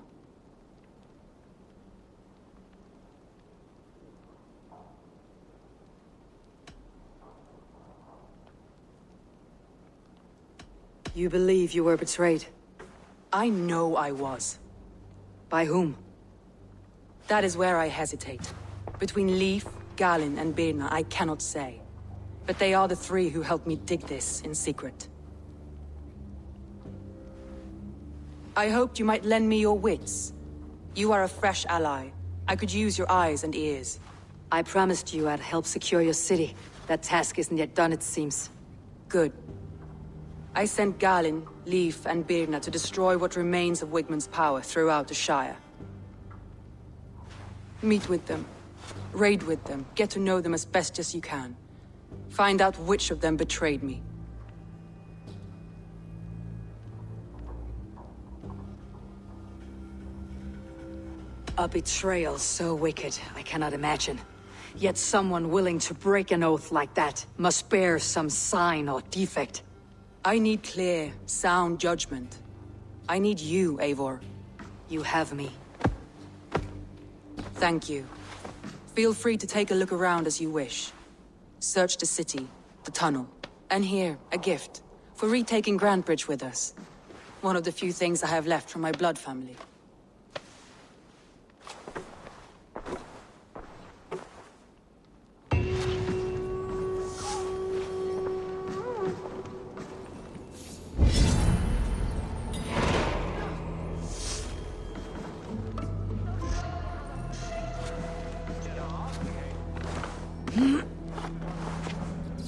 You believe you were betrayed? I know I was. By whom? That is where I hesitate. Between Leif, Galinn, and Birna, I cannot say. But they are the 3 who helped me dig this in secret. I hoped you might lend me your wits. You are a fresh ally. I could use your eyes and ears. I promised you I'd help secure your city. That task isn't yet done, it seems. Good. I sent Galinn, Leif, and Birna to destroy what remains of Wigmund's power throughout the Shire. Meet with them. Raid with them. Get to know them as best as you can. Find out which of them betrayed me. A betrayal so wicked, I cannot imagine. Yet someone willing to break an oath like that must bear some sign or defect. I need clear, sound judgment. I need you, Eivor. You have me. Thank you. Feel free to take a look around as you wish. Search the city, the tunnel, and here, a gift, for retaking Grantebridge with us. One of the few things I have left from my blood family.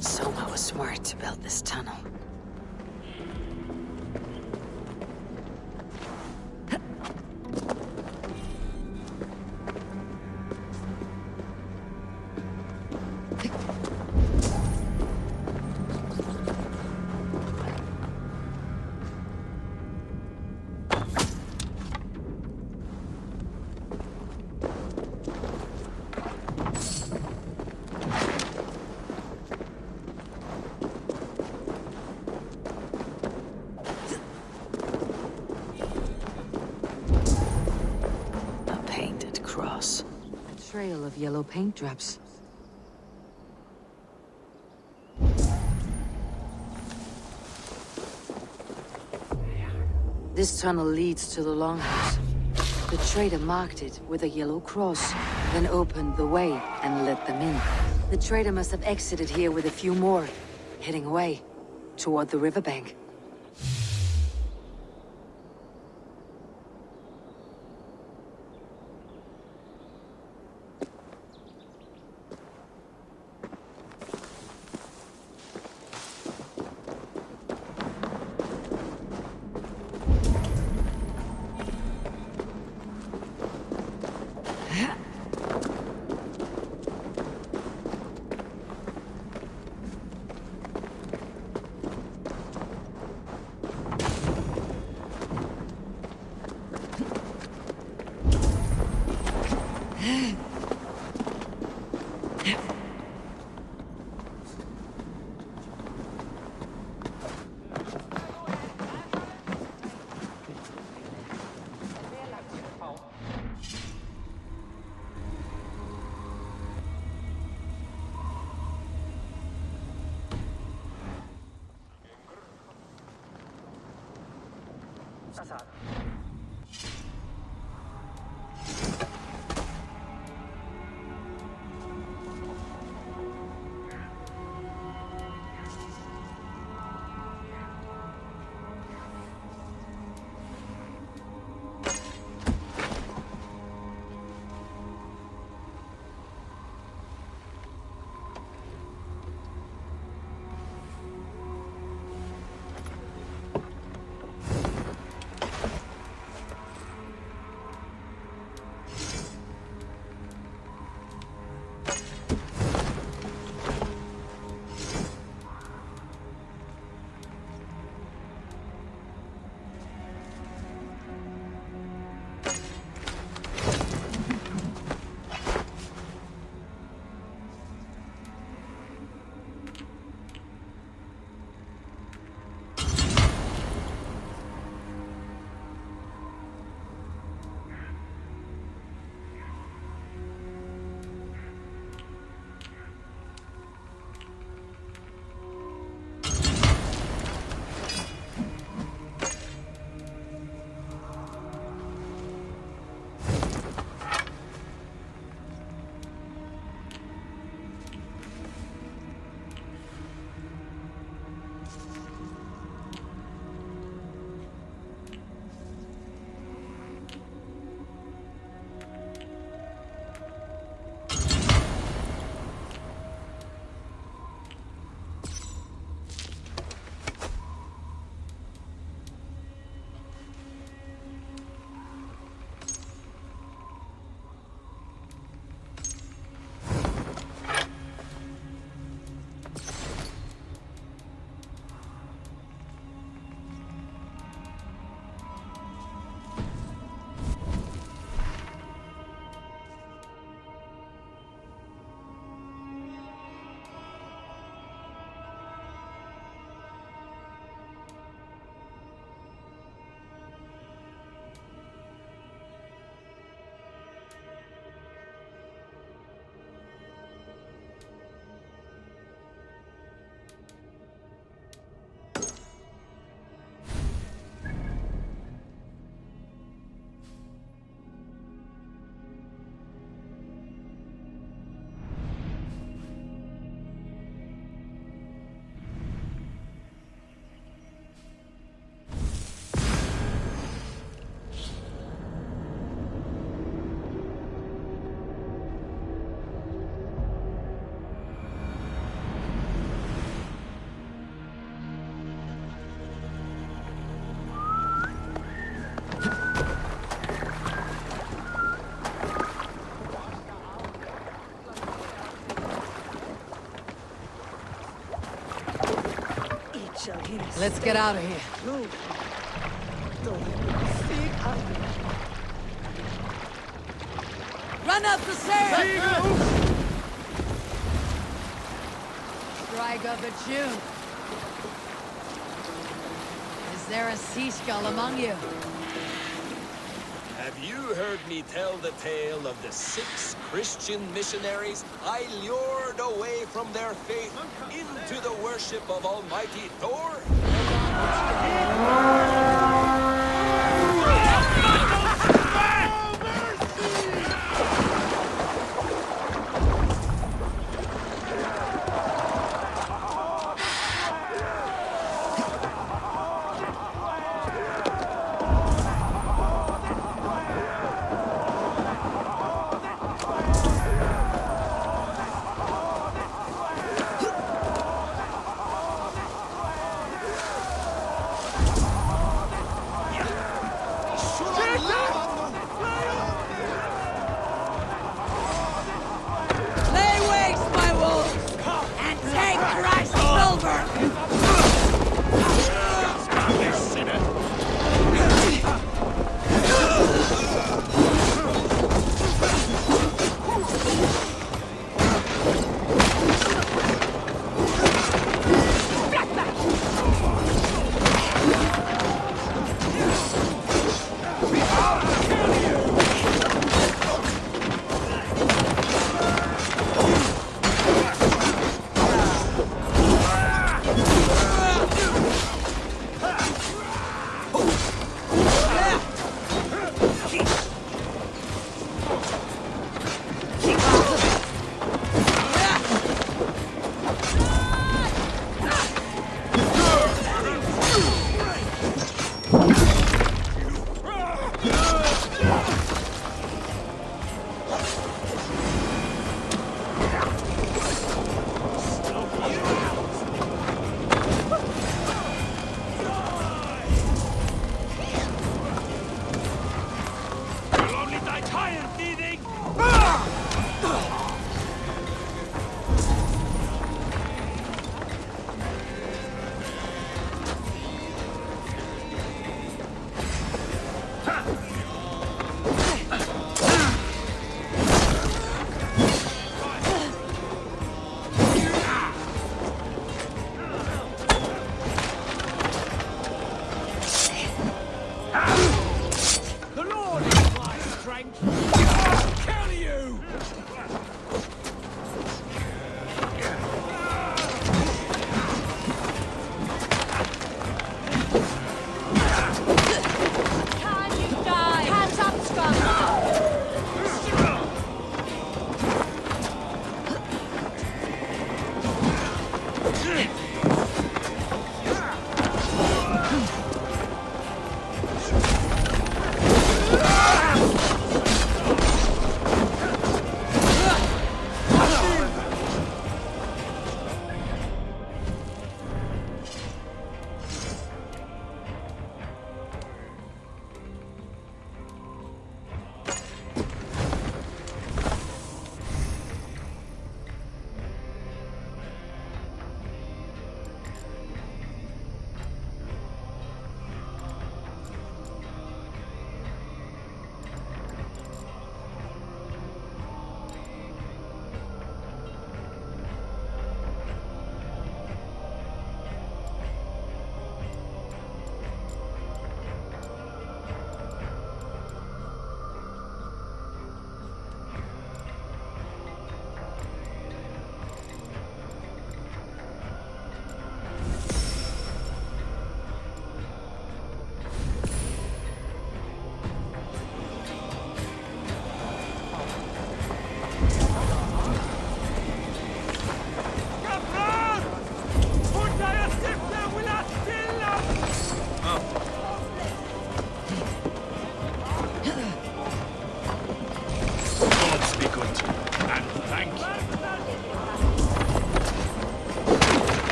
Soma was smart to build this tunnel. trail of yellow paint drops. This tunnel leads to the longhouse. The trader marked it with a yellow cross, then opened the way and let them in. The trader must have exited here with a few more, heading away toward the riverbank. Let's get out of here. No. Run up the stairs! Strike up a tune. Is there a sea skull among you? Have Have you heard me tell the tale of the 6 Christian missionaries I lured away from their faith into the worship of Almighty Thor?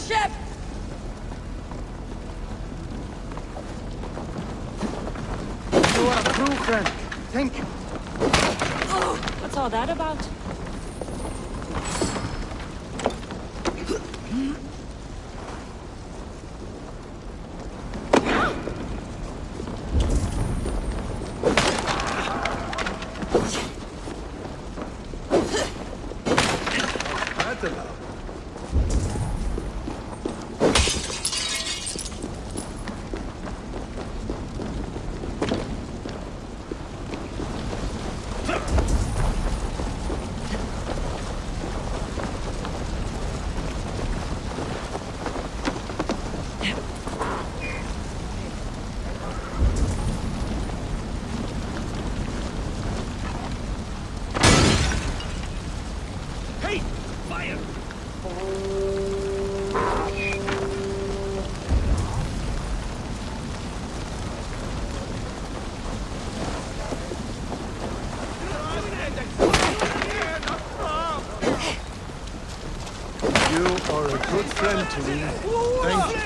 ship! You are a true friend. Thank you. Oh, what's all that about? Friend to me. Thank you.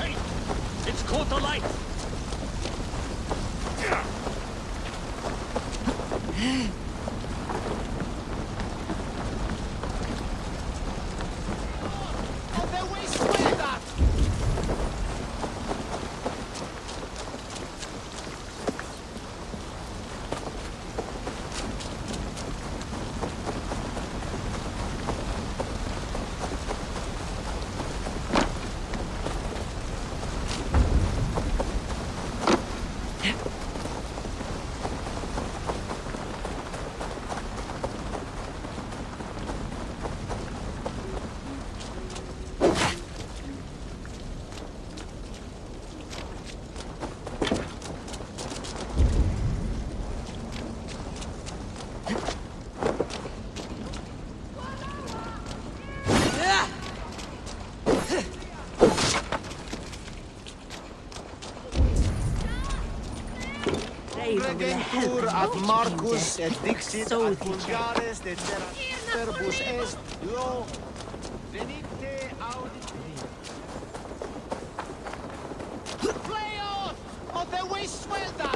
Hey, it's caught the light. Regentur ad Marcus et dixit ad vulgares de terbus est lo venite audit. Fleos of the waste swelda.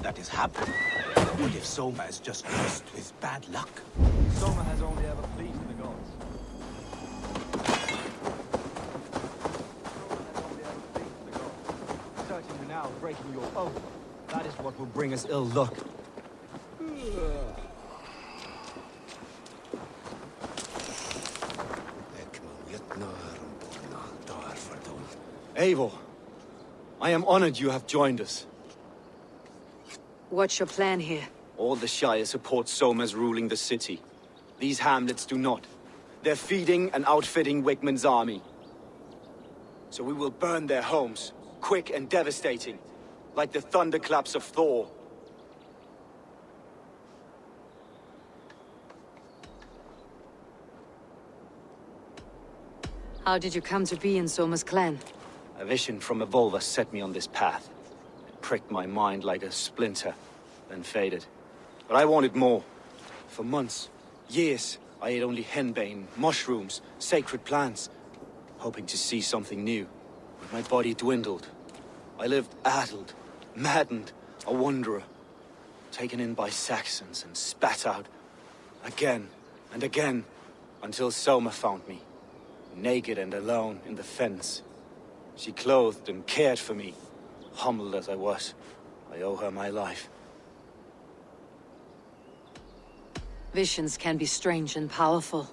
That is happening. What if Soma is just cursed with bad luck? Soma has only ever pleased the gods. Searching you now, breaking your oath. That is what will bring us ill luck. Eivor, I am honored you have joined us. What's your plan here? All the Shire support Soma's ruling the city. These hamlets do not. They're feeding and outfitting Wigmund's army. So we will burn their homes, quick and devastating, like the thunderclaps of Thor. How did you come to be in Soma's clan? A vision from Evolva set me on this path. pricked my mind like a splinter, then faded. But I wanted more. For months, years, I ate only henbane, mushrooms, sacred plants, hoping to see something new. But my body dwindled. I lived addled, maddened, a wanderer, taken in by Saxons and spat out again and again, until Soma found me, naked and alone in the Fens. She clothed and cared for me, humbled as I was. I owe her my life. Visions can be strange and powerful.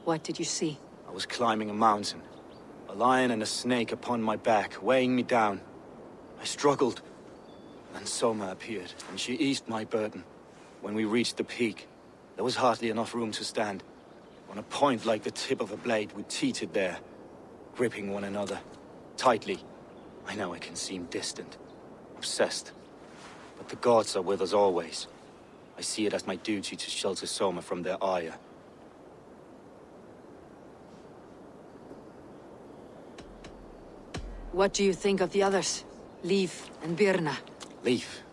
What did you see? I was climbing a mountain, a lion and a snake upon my back, weighing me down. I struggled. Then Soma appeared, and she eased my burden. When we reached the peak, there was hardly enough room to stand. On a point like the tip of a blade, we teetered there, gripping one another, tightly. I know I can seem distant, obsessed, but the gods are with us always. I see it as my duty to shelter Soma from their ire. What do you think of the others? Leif and Birna? Leif.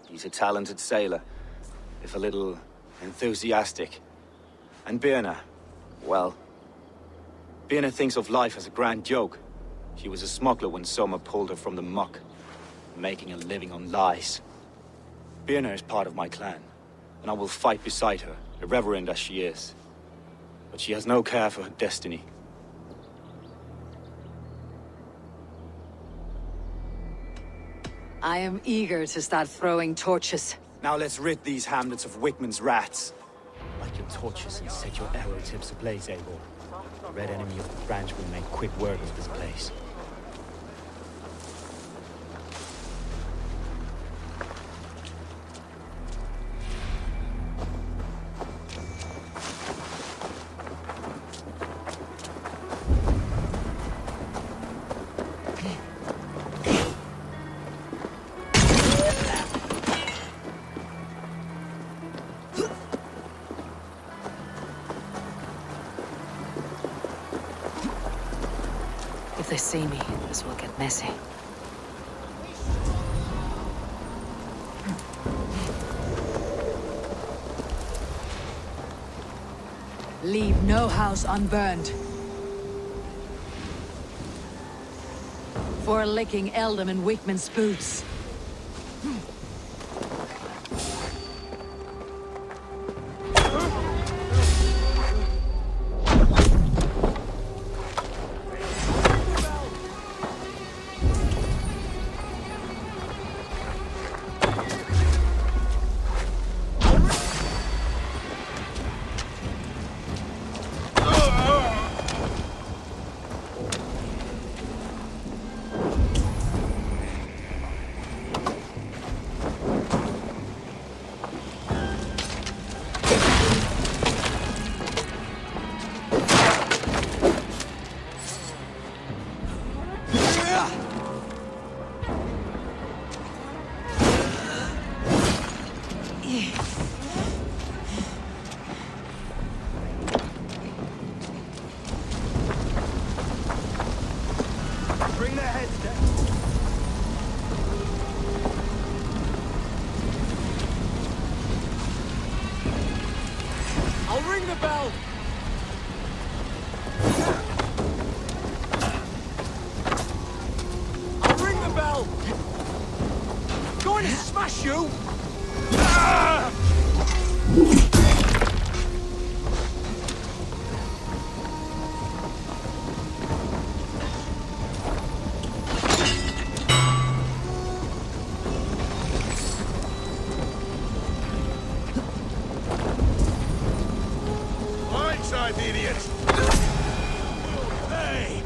He's a talented sailor, if a little enthusiastic. And Birna, well, Birna thinks of life as a grand joke. She was a smuggler when Soma pulled her from the muck, making a living on lies. Birna is part of my clan, and I will fight beside her, irreverent as she is. But she has no care for her destiny. I am eager to start throwing torches. Now let's rid these hamlets of Wigmund's rats. Light your torches and set your arrow tips ablaze, Eivor. The red enemy of the branch will make quick work of this place. If they see me, this will get messy. Leave no house unburned. For licking Eldam and Wigmund's boots. Bring their heads down. I'll ring the bell. I'll ring the bell. Going to smash you. Ah! Idiots! Hey!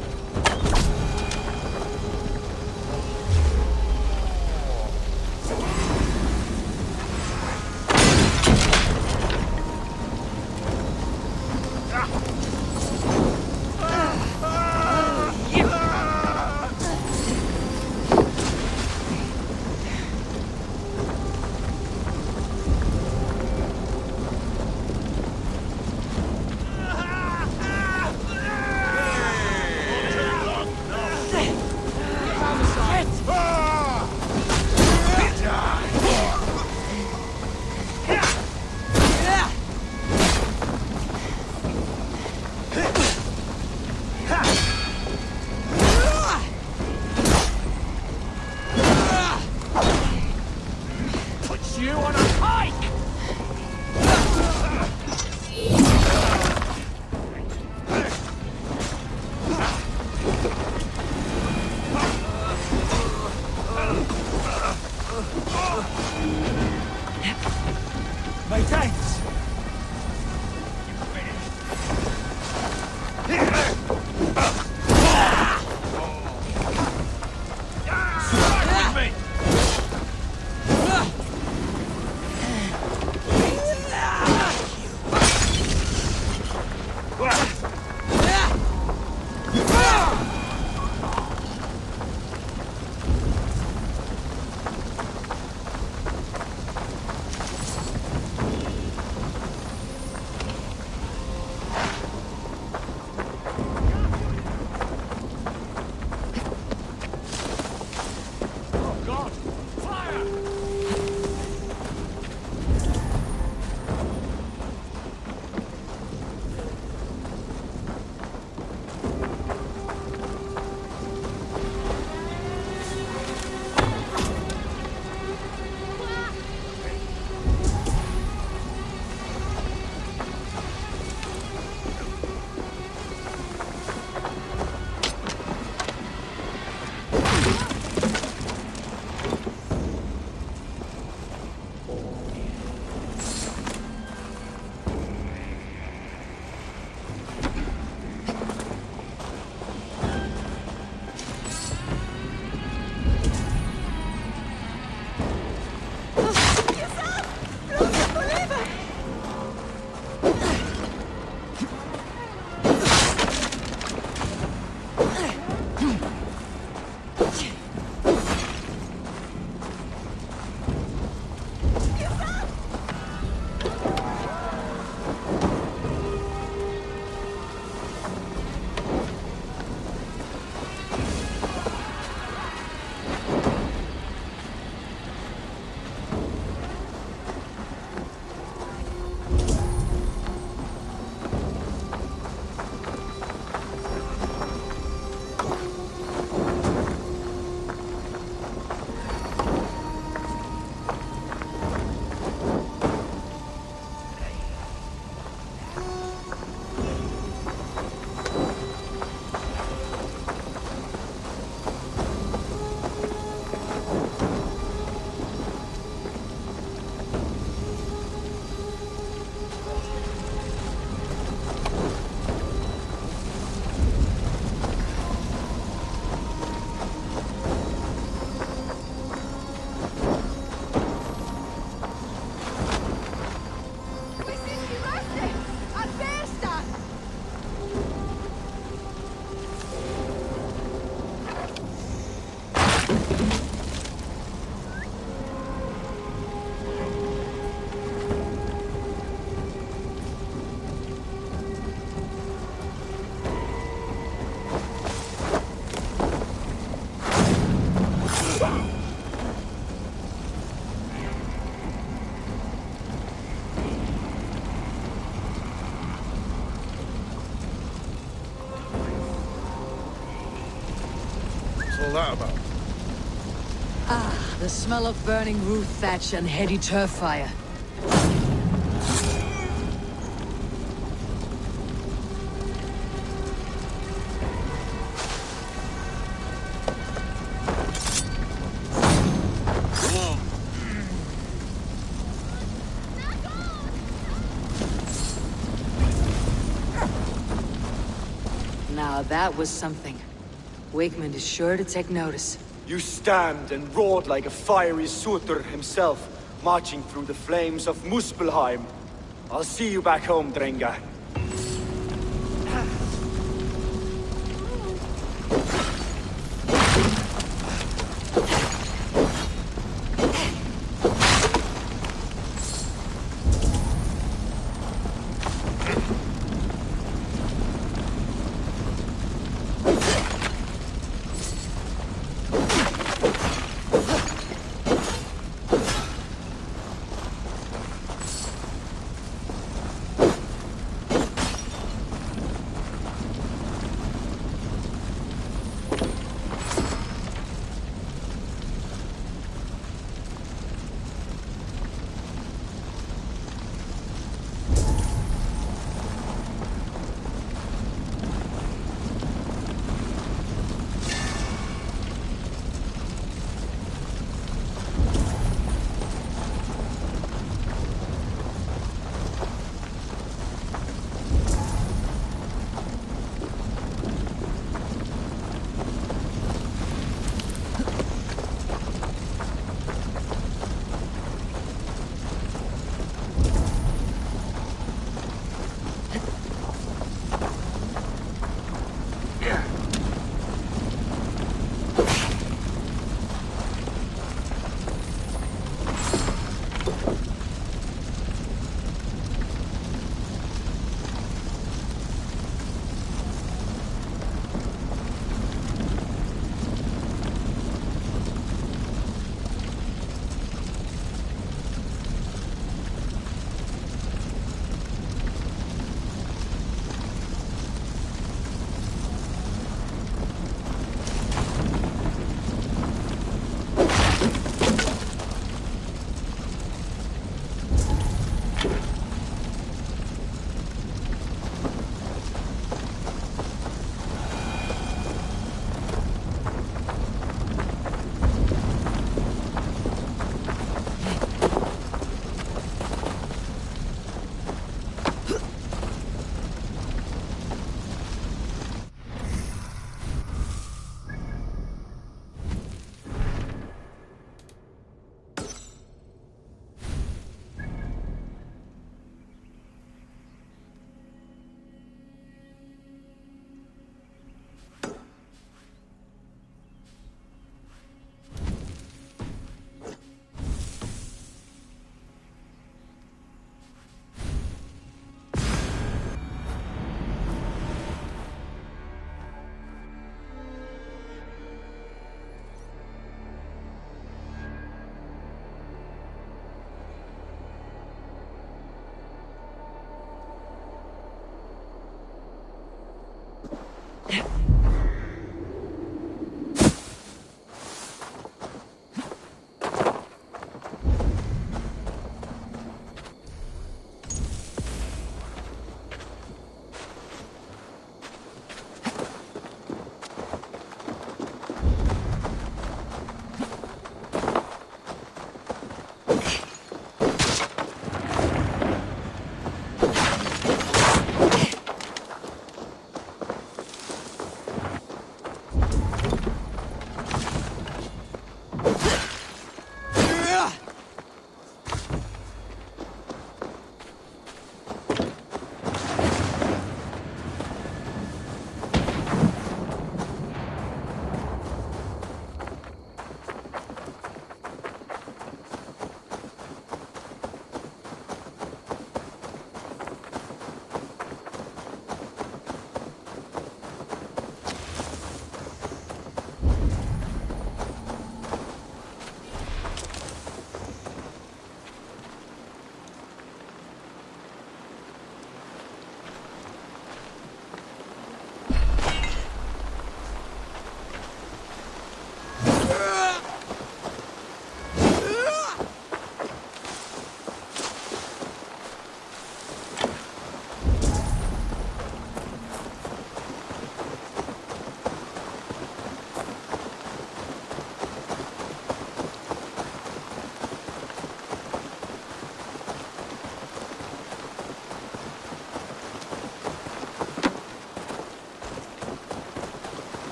all that about? Ah, the smell of burning roof thatch and heady turf fire. Now that was something. Wigmund is sure to take notice. You stand and roared like a fiery Surtur himself, marching through the flames of Muspelheim. I'll see you back home, Drenga.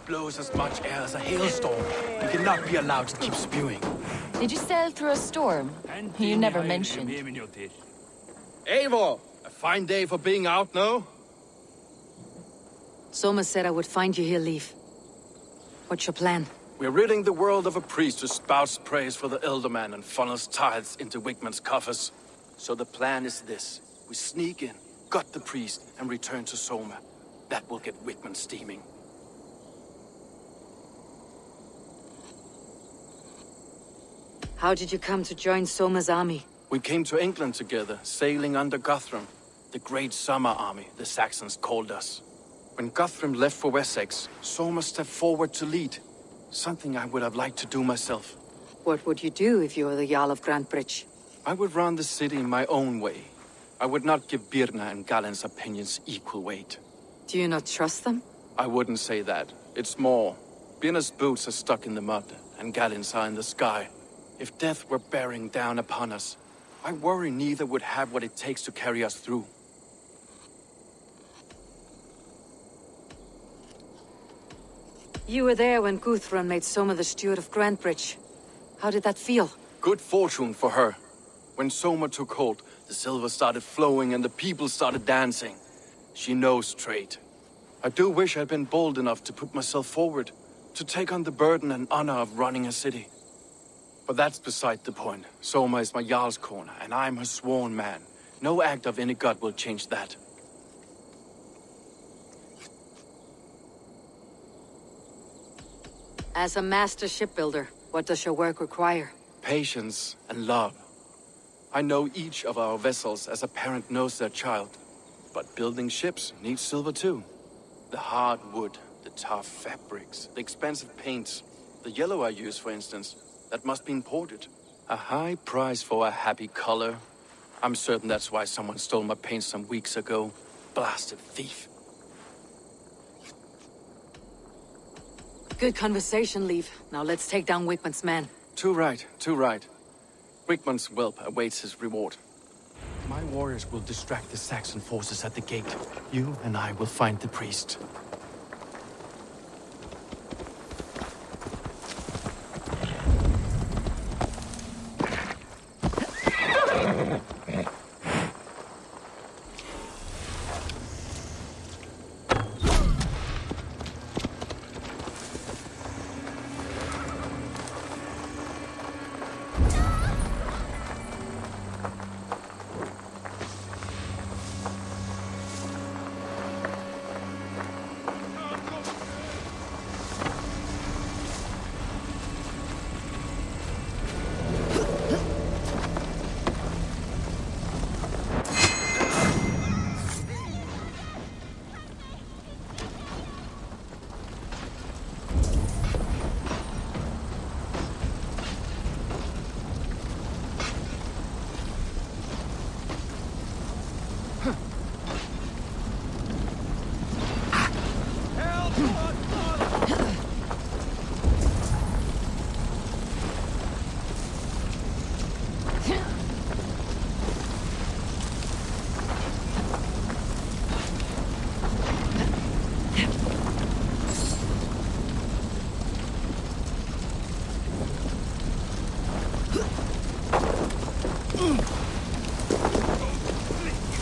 blows as much air as a hailstorm. We cannot be allowed to keep spewing. Did you sail through a storm? You never mentioned. Eivor! A fine day for being out, no? Soma said I would find you here, Leaf. What's your plan? We're ridding the world of a priest who spouts praise for the Elderman and funnels tithes into Wigmund's coffers. So the plan is this. We sneak in, gut the priest, and return to Soma. That will get Wigmund steaming. How did you come to join Soma's army? We came to England together, sailing under Guthrum. The Great Summer Army, the Saxons called us. When Guthrum left for Wessex, Soma stepped forward to lead. Something I would have liked to do myself. What would you do if you were the Jarl of Grantebridge? I would run the city in my own way. I would not give Birna and Galinn's opinions equal weight. Do you not trust them? I wouldn't say that. It's more. Birna's boots are stuck in the mud, and Galinn's are in the sky. If death were bearing down upon us, I worry neither would have what it takes to carry us through. You were there when Guthrum made Soma the steward of Grantebridge. How did that feel? Good fortune for her. When Soma took hold, the silver started flowing and the people started dancing. She knows trade. I do wish I'd been bold enough to put myself forward, to take on the burden and honor of running a city. But that's beside the point. Soma is my Jarl's corner, and I'm her sworn man. No act of any god will change that. As a master shipbuilder, what does your work require? Patience and love. I know each of our vessels as a parent knows their child. But building ships needs silver too. The hard wood, the tough fabrics, the expensive paints. The yellow I use, for instance, that must be imported. A high price for a happy color. I'm certain that's why someone stole my paint some weeks ago. Blasted thief. Good conversation, Leaf. Now let's take down Wigmund's men. Too right, too right. Wigmund's whelp awaits his reward. My warriors will distract the Saxon forces at the gate. You and I will find the priest.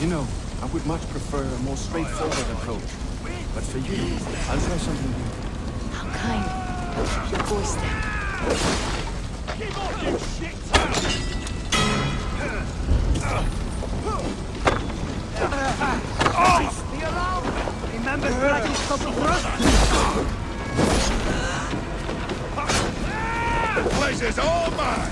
You know, I would much prefer a more straightforward approach. But for you, I'll try something new. How kind. Your voice there. Give off, you shit town! Be around! Remember dragging something for us? The place is all mine!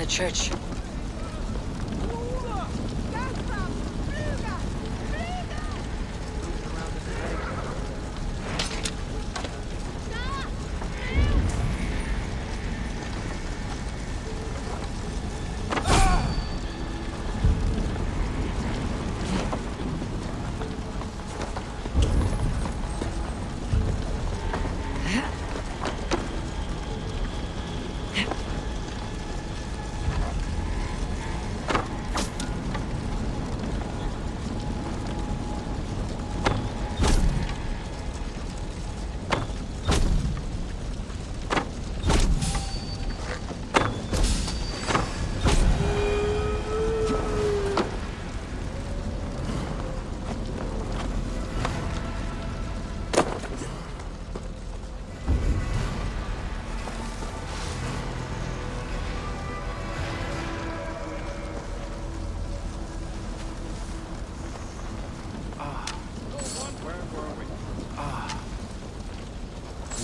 the church.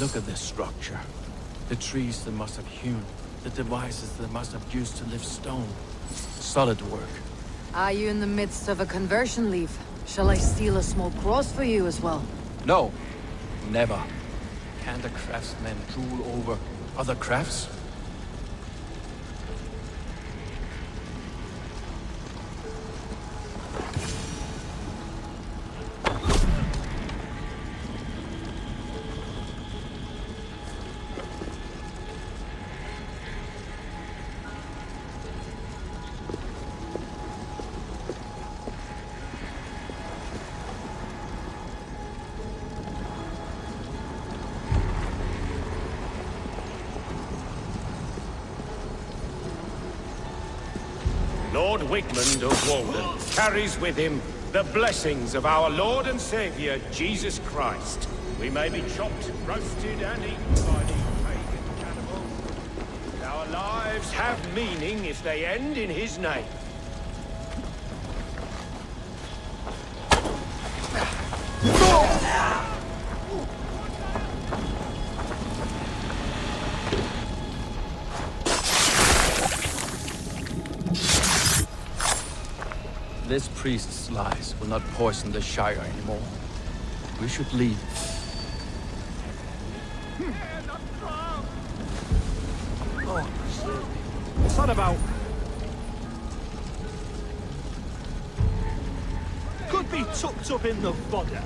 Look at this structure. The trees they must have hewn. The devices they must have used to lift stone. Solid work. Are you in the midst of a conversion leaf? Shall I steal a small cross for you as well? No. Never. Can the craftsmen rule over other crafts? Lord Wigmund of Walden carries with him the blessings of our Lord and Savior, Jesus Christ. We may be chopped, roasted, and eaten by these pagan cannibals. But our lives have meaning if they end in his name. This priest's lies will not poison the Shire anymore. We should leave. Oh, what's that about? Could be tucked up in the fodder.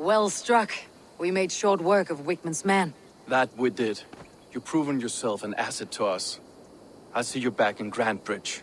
Well struck. We made short work of Wigmund's man. That we did. You've proven yourself an asset to us. I'll see you back in Grantebridge.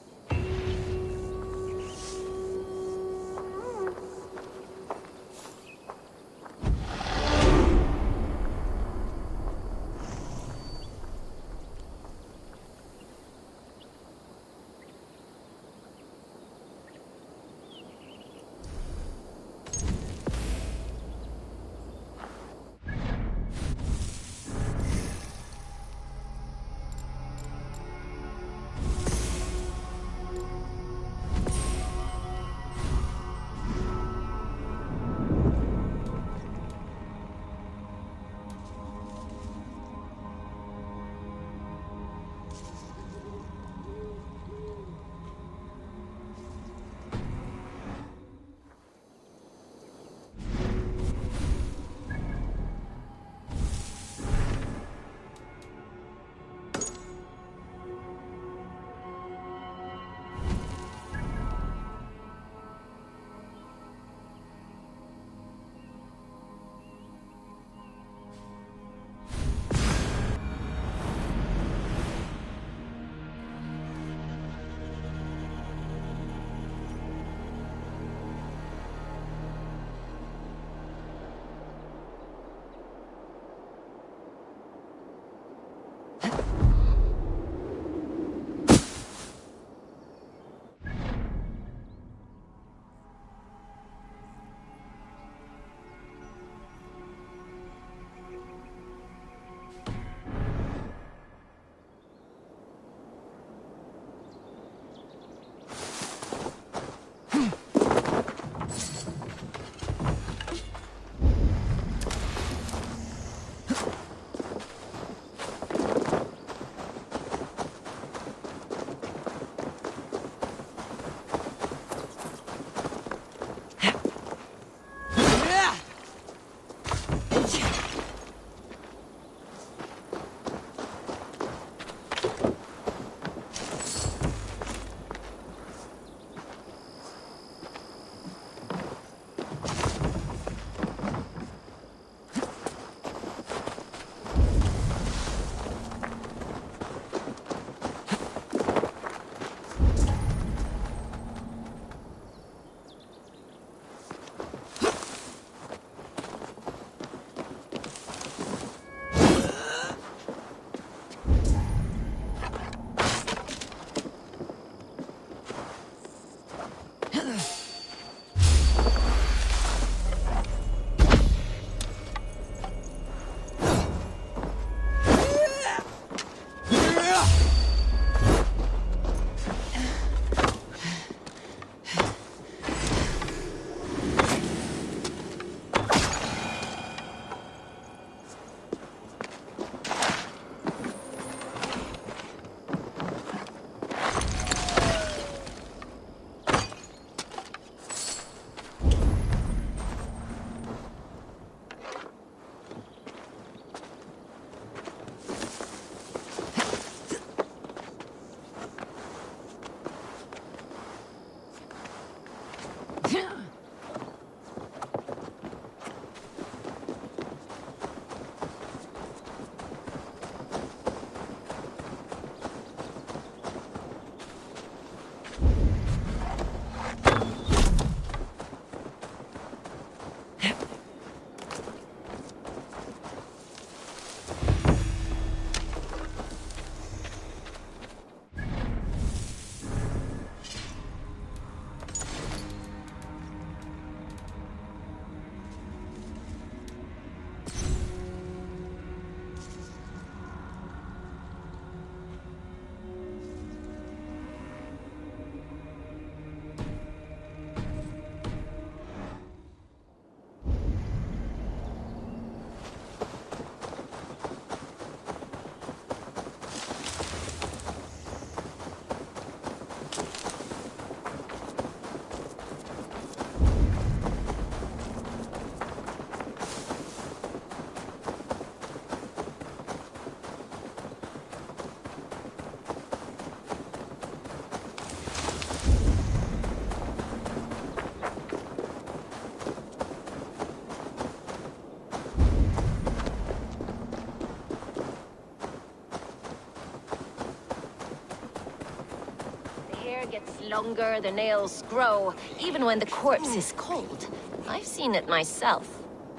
longer the nails grow, even when the corpse is cold. I've seen it myself.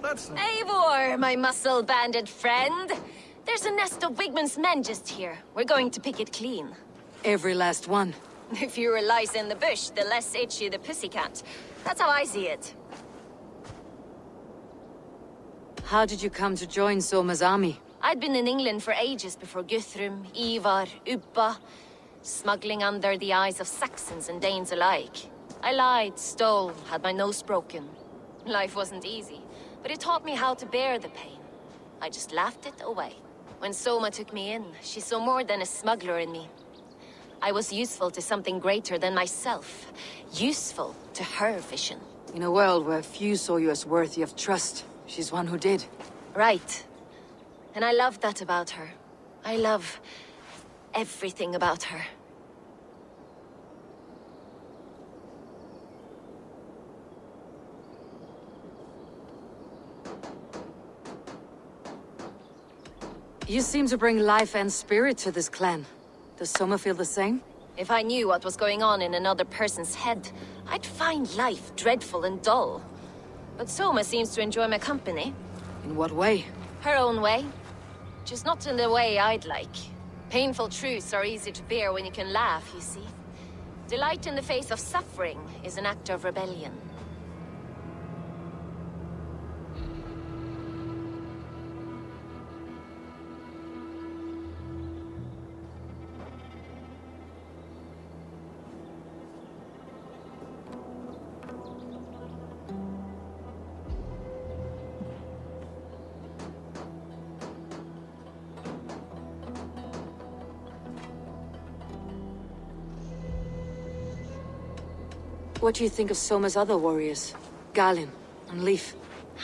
Eivor, my muscle-banded friend! There's a nest of Wigmund's men just here. We're going to pick it clean. Every last one. The fewer lice in the bush, the less itchy the pussycat. That's how I see it. How did you come to join Soma's army? I'd been in England for ages before Guthrum, Eivor, Uppa, smuggling under the eyes of Saxons and Danes alike. I lied, stole, had my nose broken. Life wasn't easy, but it taught me how to bear the pain. I just laughed it away. When Soma took me in, she saw more than a smuggler in me. I was useful to something greater than myself. Useful to her vision. In a world where few saw you as worthy of trust, she's one who did. Right. And I love that about her. I love everything about her. You seem to bring life and spirit to this clan. Does Soma feel the same? If I knew what was going on in another person's head, I'd find life dreadful and dull. But Soma seems to enjoy my company. In what way? Her own way. Just not in the way I'd like. Painful truths are easy to bear when you can laugh, you see. Delight in the face of suffering is an act of rebellion. What do you think of Soma's other warriors? Galinn and Leif?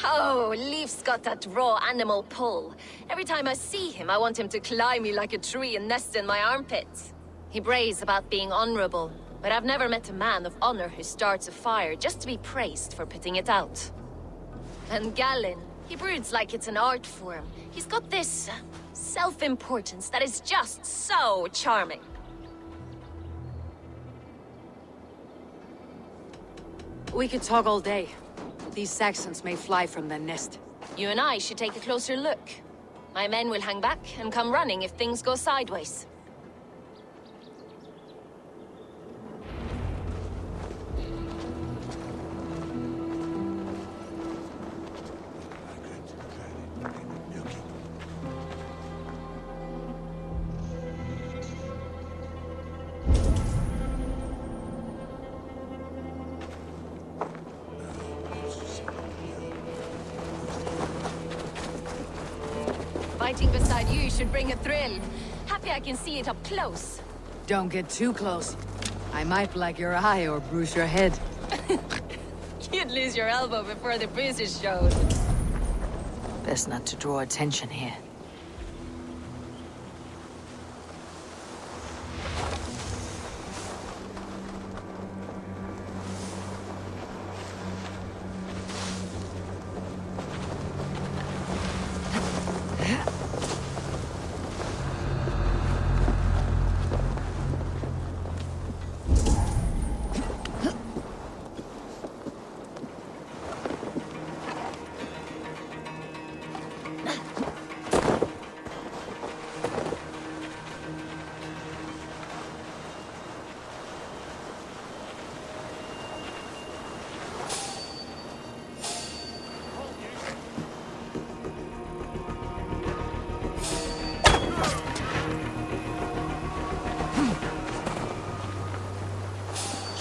Oh, Leif's got that raw animal pull. Every time I see him, I want him to climb me like a tree and nest in my armpits. He brays about being honorable, but I've never met a man of honor who starts a fire just to be praised for putting it out. And Galinn, he broods like it's an art form. He's got this self-importance that is just so charming. We could talk all day. These Saxons may fly from their nest. You and I should take a closer look. My men will hang back and come running if things go sideways. Fighting beside you should bring a thrill. Happy I can see it up close. Don't get too close. I might black your eye or bruise your head. You'd lose your elbow before the bruises showed. Best not to draw attention here.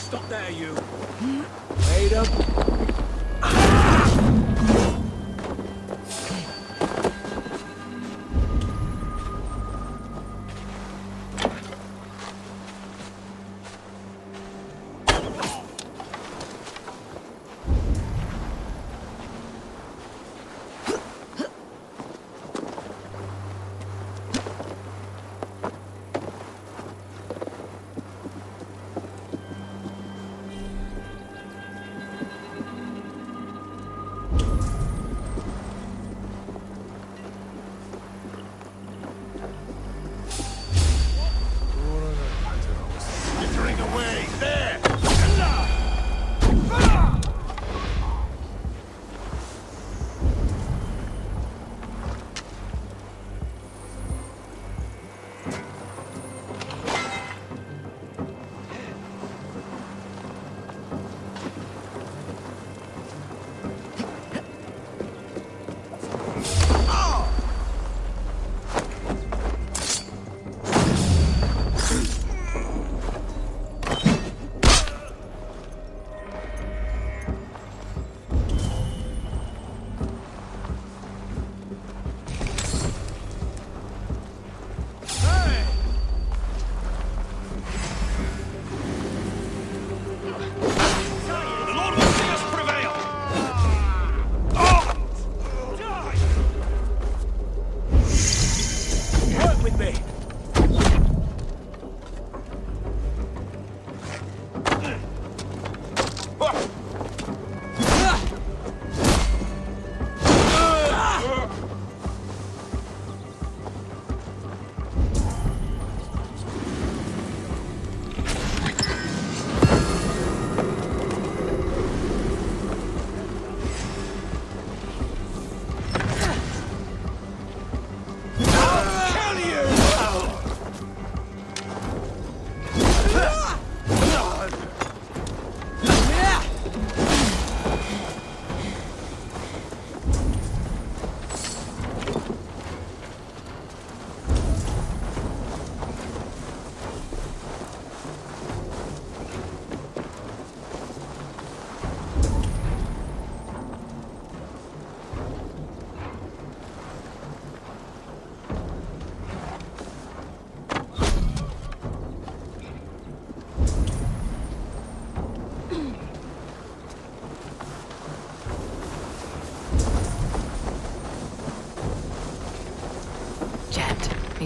Stop there, you. Wait up.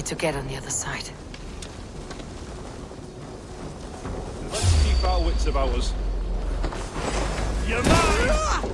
need to get on the other side. Let's keep our wits about us. You're mine!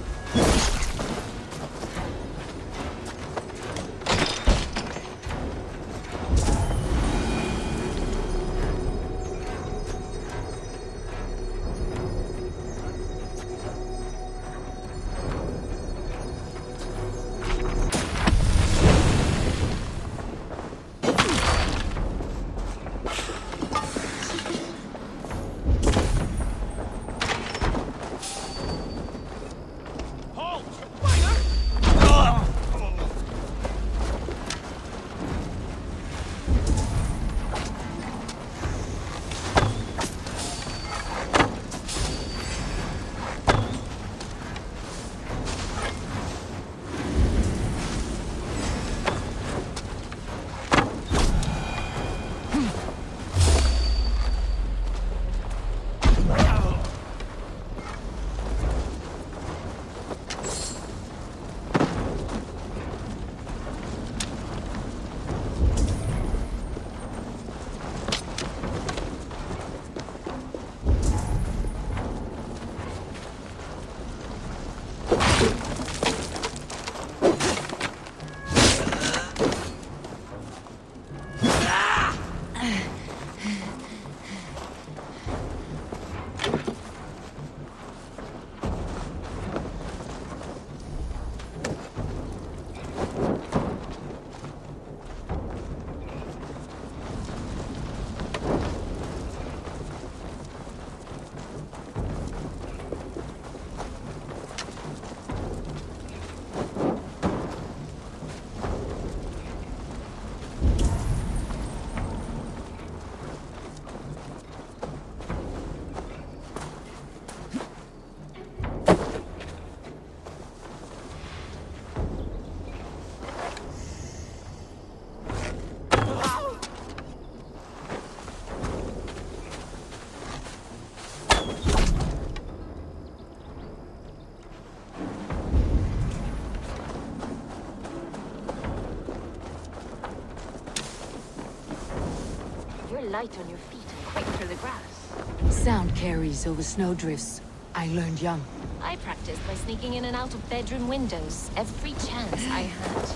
Light on your feet and quick through the grass. Sound carries over snowdrifts. I learned young. I practiced by sneaking in and out of bedroom windows every chance I had.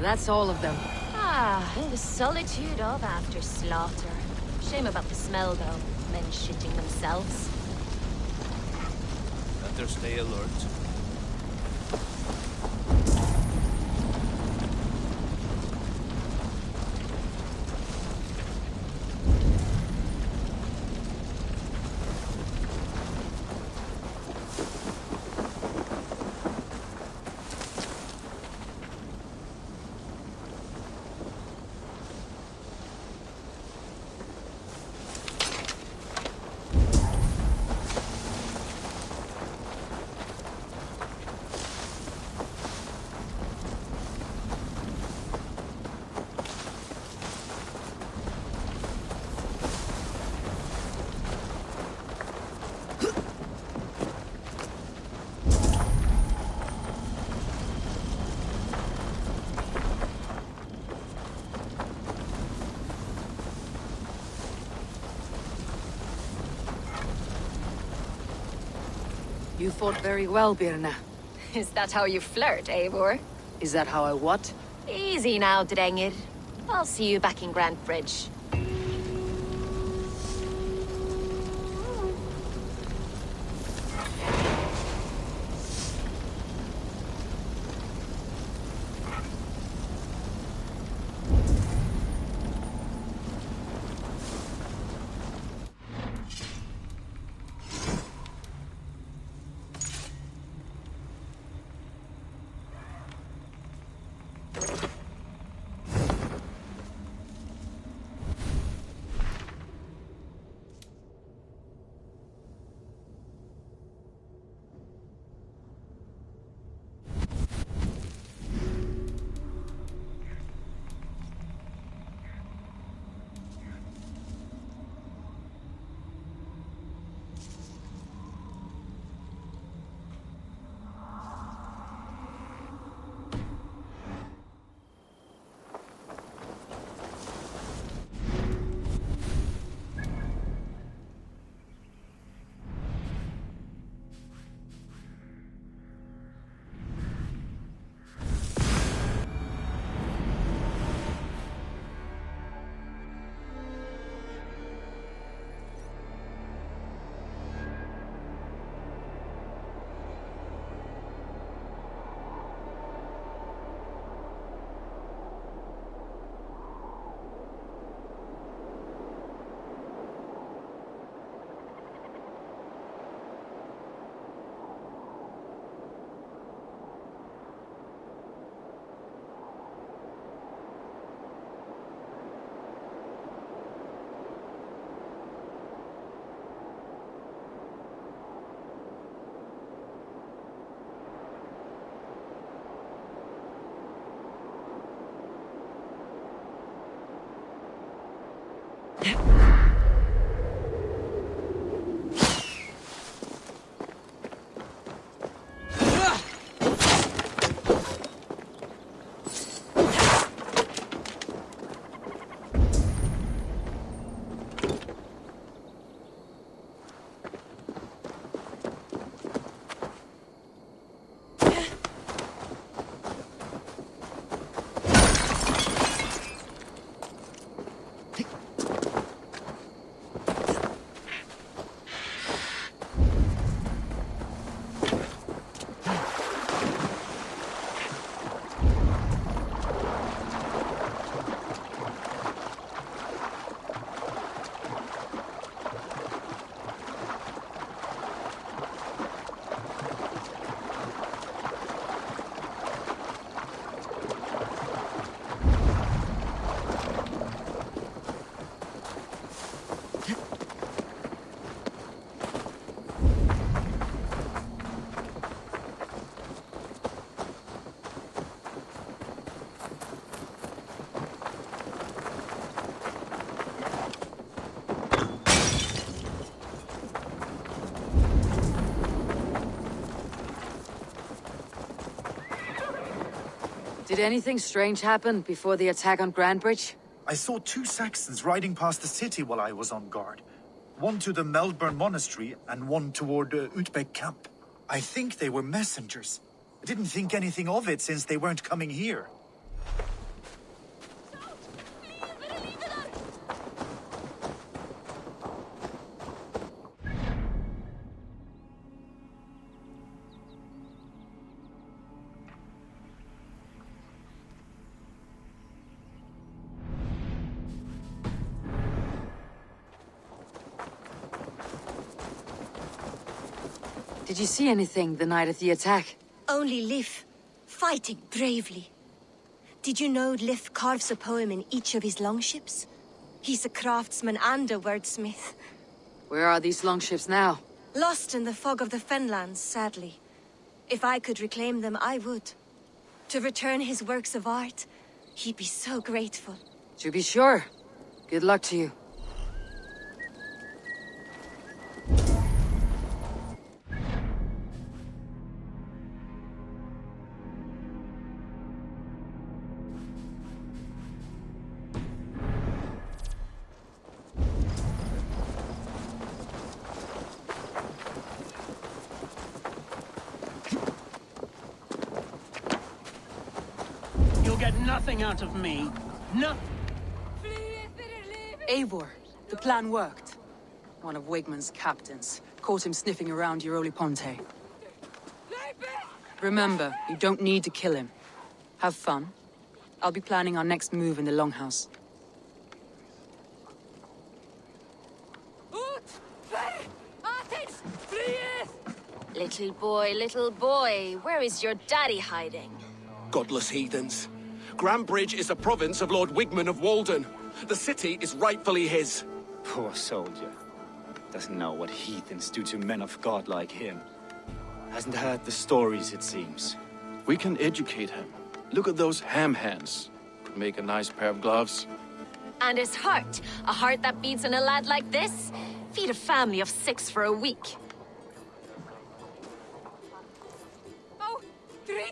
That's all of them. Ah, the solitude of after slaughter. Shame about the smell, though. Men shitting themselves. Better stay alert. You fought very well, Birna. Is that how you flirt, Eivor? Is that how I what? Easy now, Drengir. I'll see you back in Grantebridge. Did anything strange happen before the attack on Grantebridge? I saw 2 Saxons riding past the city while I was on guard. One to the Melbourne Monastery and one toward Utbeck camp. I think they were messengers. I didn't think anything of it since they weren't coming here. Did you see anything the night of the attack? Only Lif, fighting bravely. Did you know Lif carves a poem in each of his longships? He's a craftsman and a wordsmith. Where are these longships now? Lost in the fog of the fenlands, sadly. If I could reclaim them, I would. To return his works of art, he'd be so grateful. To be sure. Good luck to you. Nothing out of me. Nothing. Eivor, the plan worked. One of Wigmund's captains caught him sniffing around Euroli Ponte. Remember, you don't need to kill him. Have fun. I'll be planning our next move in the Longhouse. Little boy, where is your daddy hiding? Godless heathens. Grantebridge is a province of Lord Wigmund of Walden. The city is rightfully his. Poor soldier. Doesn't know what heathens do to men of God like him. Hasn't heard the stories, it seems. We can educate him. Look at those ham hands. Could make a nice pair of gloves. And his heart. A heart that beats in a lad like this? Feed a family of 6 for a week.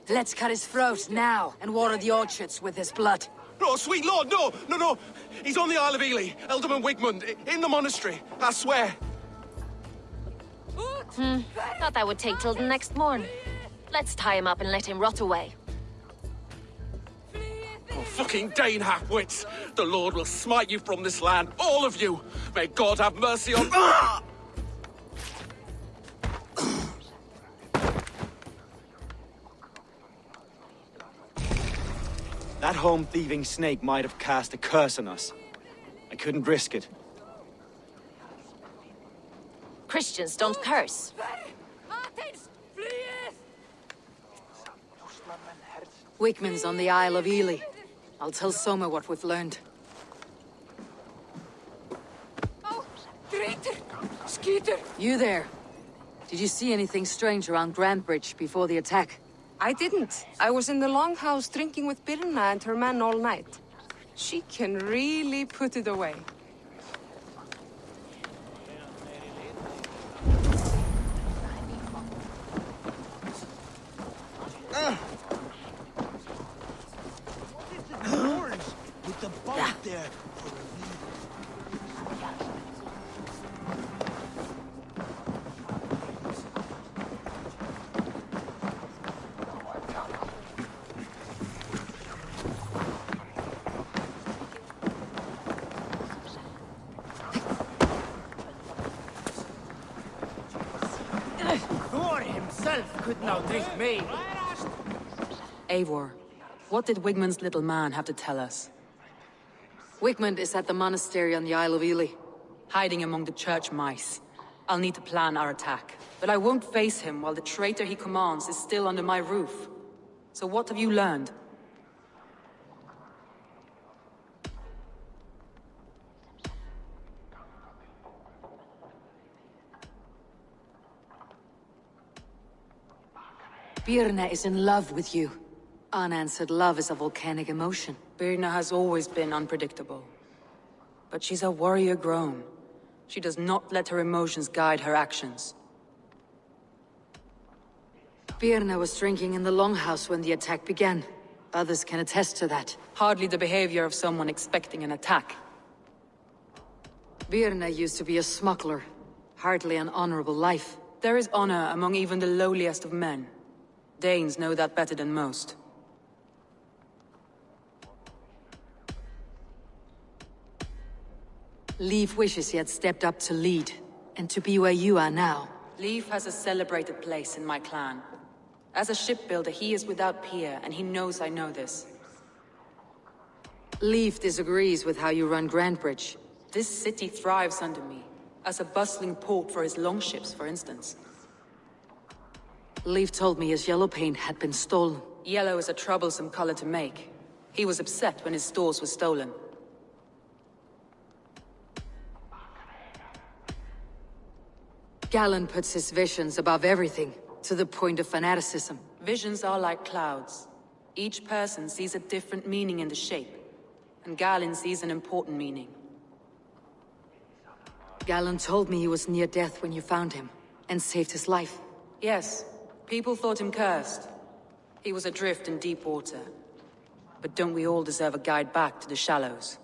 Let's cut his throat now and water the orchards with his blood. Oh, sweet lord, no! He's on the Isle of Ely, Ealdorman Wigmund, in the monastery, I swear. Thought that would take till the next morn. Let's tie him up and let him rot away. Oh, fucking Dane half-wits! The Lord will smite you from this land, all of you! May God have mercy on... That home-thieving snake might have cast a curse on us. I couldn't risk it. Christians don't curse. Wigmund's on the Isle of Ely. I'll tell Soma what we've learned. Skeeter! You there. Did you see anything strange around Grantebridge before the attack? I didn't. I was in the Longhouse drinking with Birna and her men all night. She can really put it away. the boat there for a Thor himself could not trick me. Eivor, what did Wigmund's little man have to tell us? Wigmund is at the monastery on the Isle of Ely. Hiding among the church mice. I'll need to plan our attack. But I won't face him while the traitor he commands is still under my roof. So what have you learned? Birna is in love with you. Unanswered love is a volcanic emotion. Birna has always been unpredictable. But she's a warrior grown. She does not let her emotions guide her actions. Birna was drinking in the longhouse when the attack began. Others can attest to that. Hardly the behavior of someone expecting an attack. Birna used to be a smuggler. Hardly an honorable life. There is honor among even the lowliest of men. Danes know that better than most. Leif wishes he had stepped up to lead, and to be where you are now. Leif has a celebrated place in my clan. As a shipbuilder, he is without peer, and he knows I know this. Leif disagrees with how you run Grantebridge. This city thrives under me, as a bustling port for his longships, for instance. Leif told me his yellow paint had been stolen. Yellow is a troublesome color to make. He was upset when his stores were stolen. Galinn puts his visions above everything, to the point of fanaticism. Visions are like clouds. Each person sees a different meaning in the shape, and Galinn sees an important meaning. Galinn told me he was near death when you found him, and saved his life. Yes, people thought him cursed. He was adrift in deep water. But don't we all deserve a guide back to the shallows?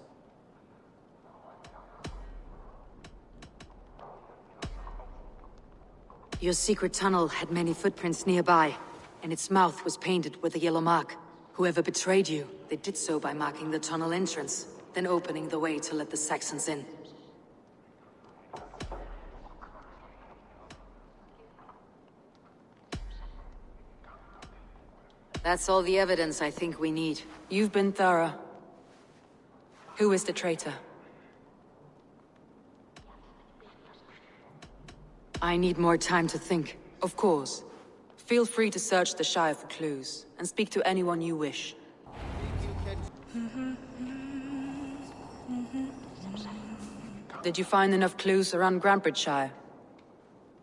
Your secret tunnel had many footprints nearby, and its mouth was painted with a yellow mark. Whoever betrayed you, they did so by marking the tunnel entrance, then opening the way to let the Saxons in. That's all the evidence I think we need. You've been thorough. Who is the traitor? I need more time to think. Of course. Feel free to search the Shire for clues, and speak to anyone you wish. Did you find enough clues around Grantebridge Shire?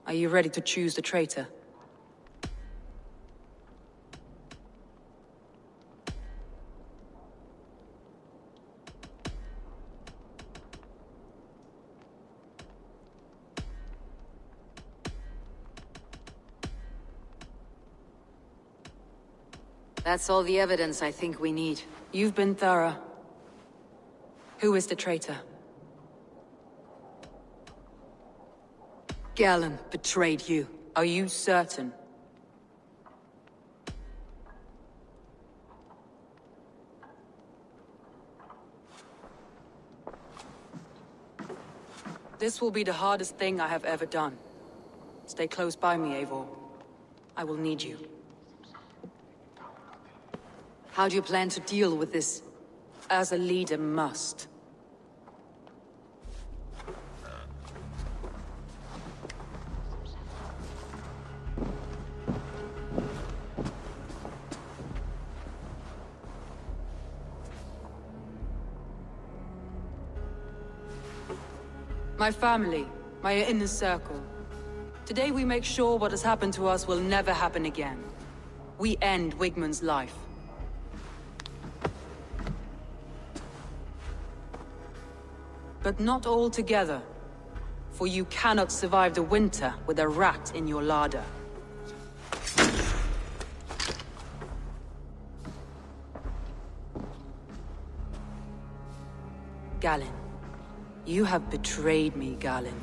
Are you ready to choose the traitor? That's all the evidence I think we need. You've been thorough. Who is the traitor? Galinn betrayed you. Are you certain? This will be the hardest thing I have ever done. Stay close by me, Eivor. I will need you. How do you plan to deal with this? As a leader must. My family, my inner circle. Today we make sure what has happened to us will never happen again. We end Wigmund's life. But not all together. For you cannot survive the winter with a rat in your larder. Galinn. You have betrayed me, Galinn.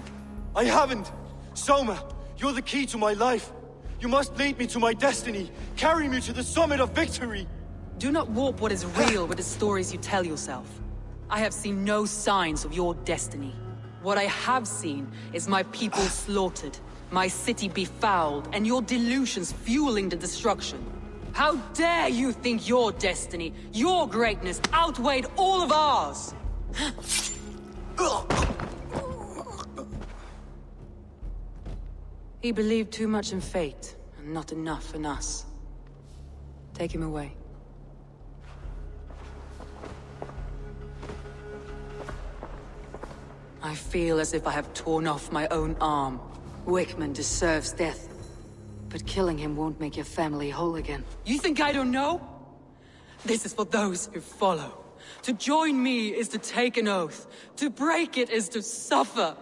I haven't! Soma, you're the key to my life. You must lead me to my destiny. Carry me to the summit of victory. Do not warp what is real with the stories you tell yourself. I have seen no signs of your destiny. What I have seen is my people slaughtered, my city befouled, and your delusions fueling the destruction. How dare you think your destiny, your greatness, outweighed all of ours? He believed too much in fate, and not enough in us. Take him away. I feel as if I have torn off my own arm. Wigmund deserves death. But killing him won't make your family whole again. You think I don't know? This is for those who follow. To join me is to take an oath. To break it is to suffer.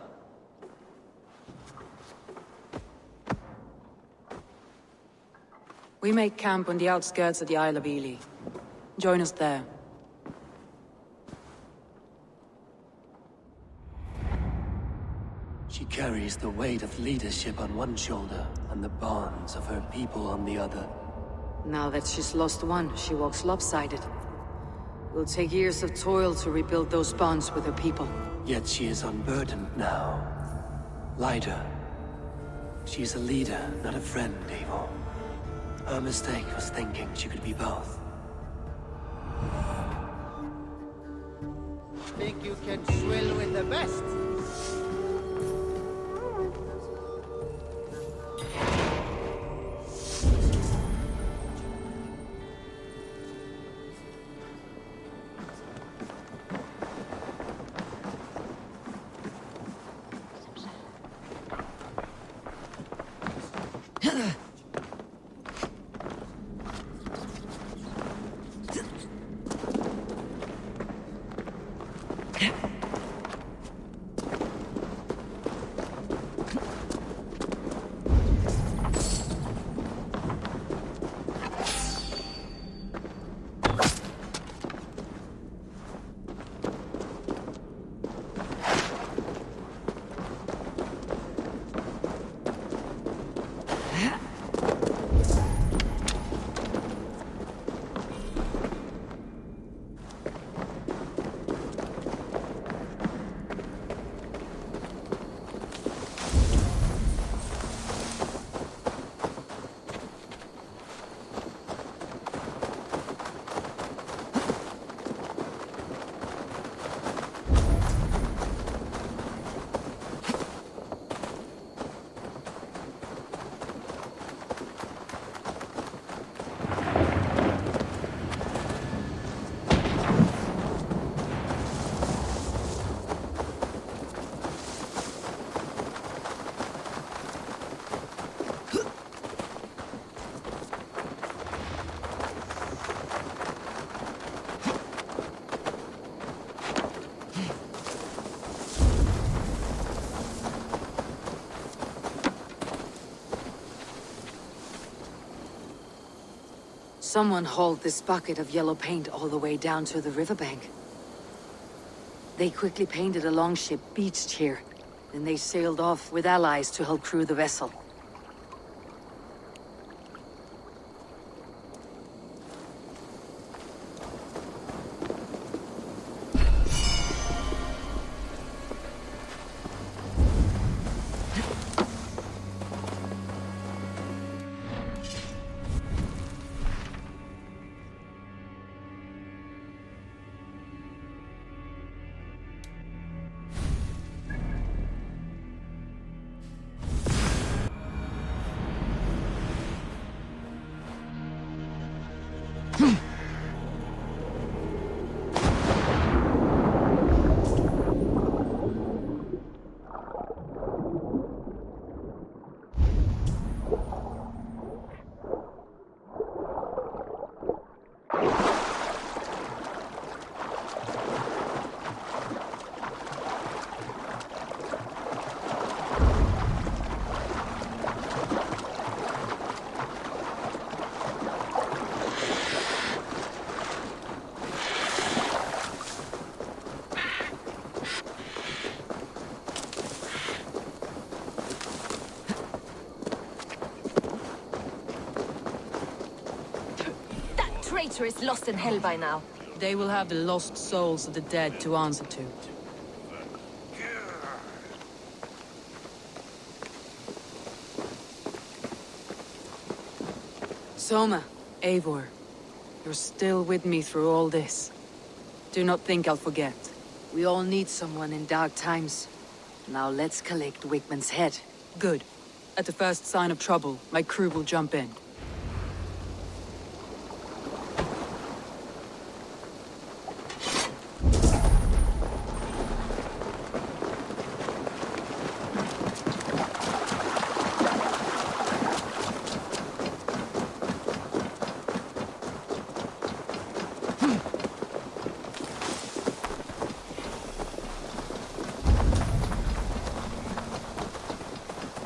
We make camp on the outskirts of the Isle of Ely. Join us there. She carries the weight of leadership on one shoulder and the bonds of her people on the other. Now that she's lost one, she walks lopsided. It will take years of toil to rebuild those bonds with her people. Yet she is unburdened now. Lighter. She's a leader, not a friend, Eivor. Her mistake was thinking she could be both. Think you can swill with the best? Someone hauled this bucket of yellow paint all the way down to the riverbank. They quickly painted a longship beached here. Then they sailed off with allies to help crew the vessel. traitor is lost in hell by now. They will have the lost souls of the dead to answer to. Soma, Eivor, you're still with me through all this. Do not think I'll forget. We all need someone in dark times. Now let's collect Wigmund's head. Good. At the first sign of trouble, my crew will jump in.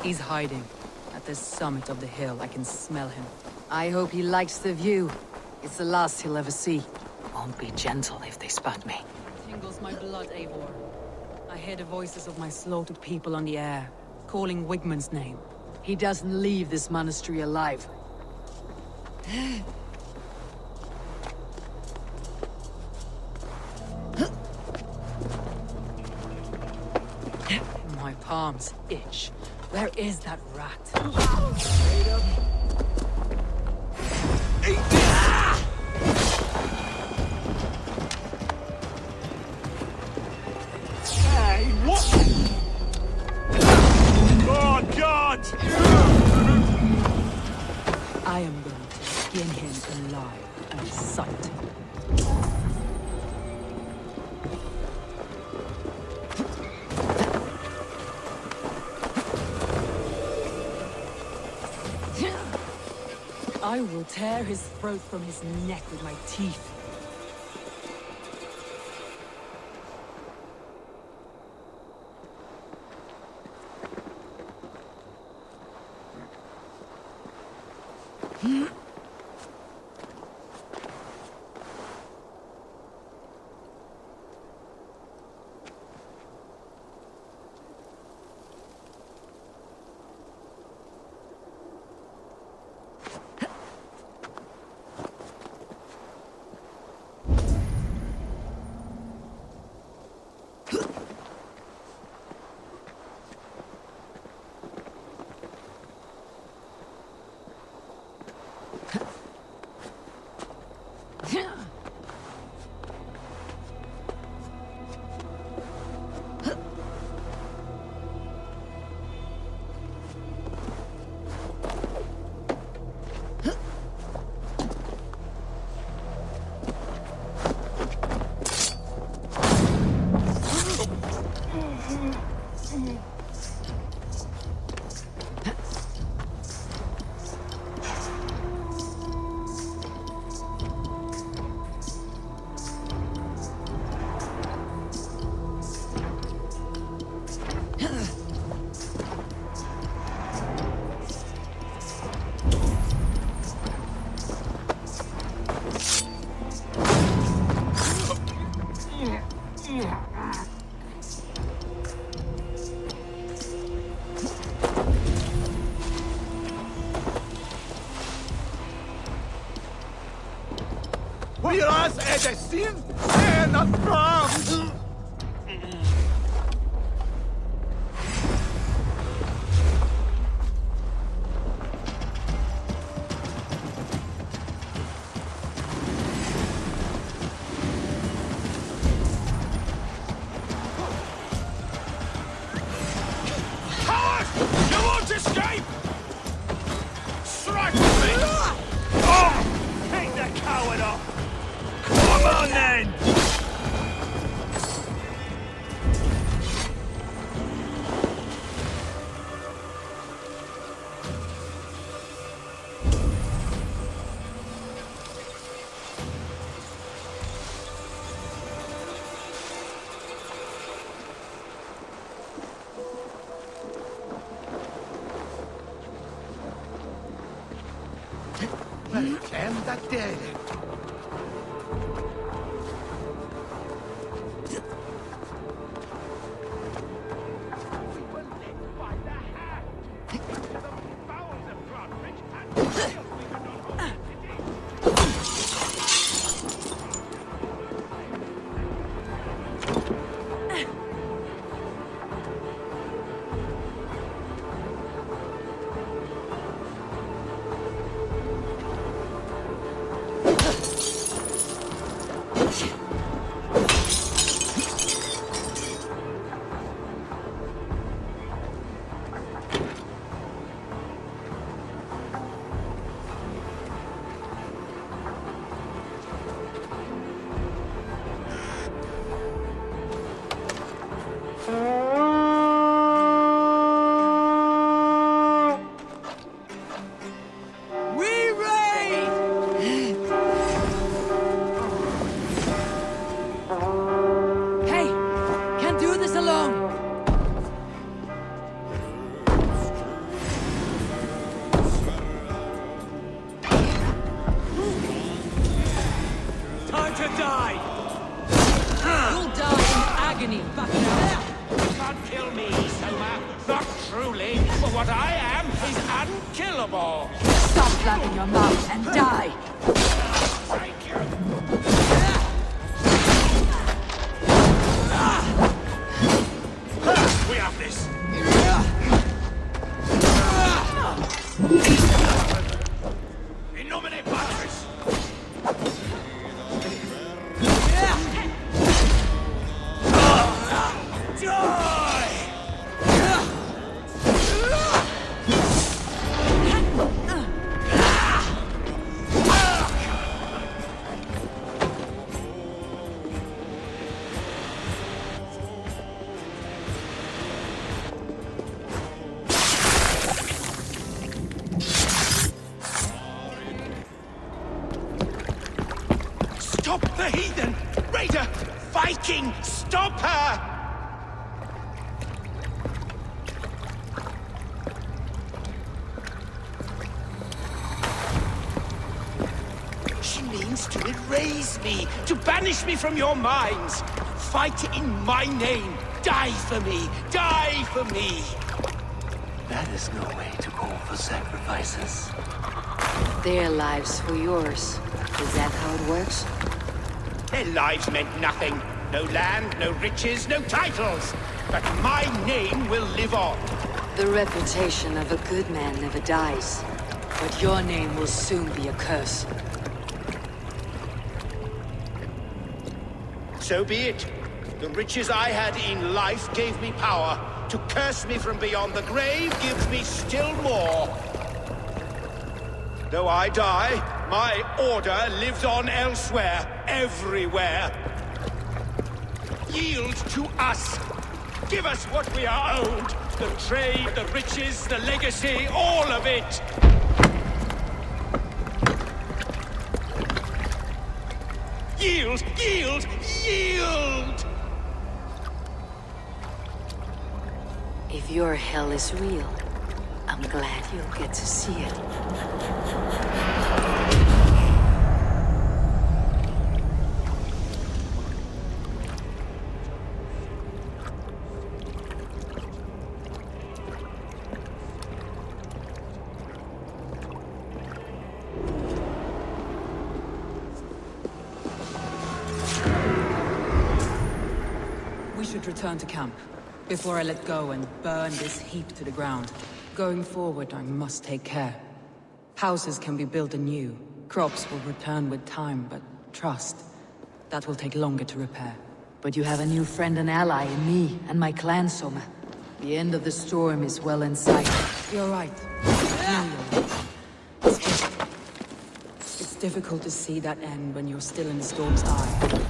He's hiding. At the summit of the hill, I can smell him. I hope he likes the view. It's the last he'll ever see. Won't be gentle if they spot me. Tingles my blood, Eivor. I hear the voices of my slaughtered people on the air, calling Wigmund's name. He doesn't leave this monastery alive. My palms itch. Where is that rat? Hey, what? Oh, God! I am going to skin him alive at sight. I will tear his throat from his neck with my teeth. Miras edestin en afram! Dead. Stop her! She means to erase me, to banish me from your minds. Fight in my name. Die for me. Die for me. That is no way to call for sacrifices. Their lives for yours. Is that how it works? Their lives meant nothing. No land, no riches, no titles. But my name will live on. The reputation of a good man never dies. But your name will soon be a curse. So be it. The riches I had in life gave me power. To curse me from beyond the grave gives me still more. Though I die, my order lives on elsewhere, everywhere. Yield to us. Give us what we are owed. The trade, the riches, the legacy, all of it. Yield, yield, yield! If your hell is real, I'm glad you'll get to see it. Return to camp, before I let go and burn this heap to the ground. Going forward, I must take care. Houses can be built anew, crops will return with time, but trust, that will take longer to repair. But you have a new friend and ally in me and my clan, Soma. The end of the storm is well in sight. You're right. No, you're right. It's difficult to see that end when you're still in the storm's eye.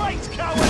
Fight, coward!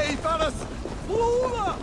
Hej, Fens! Soma!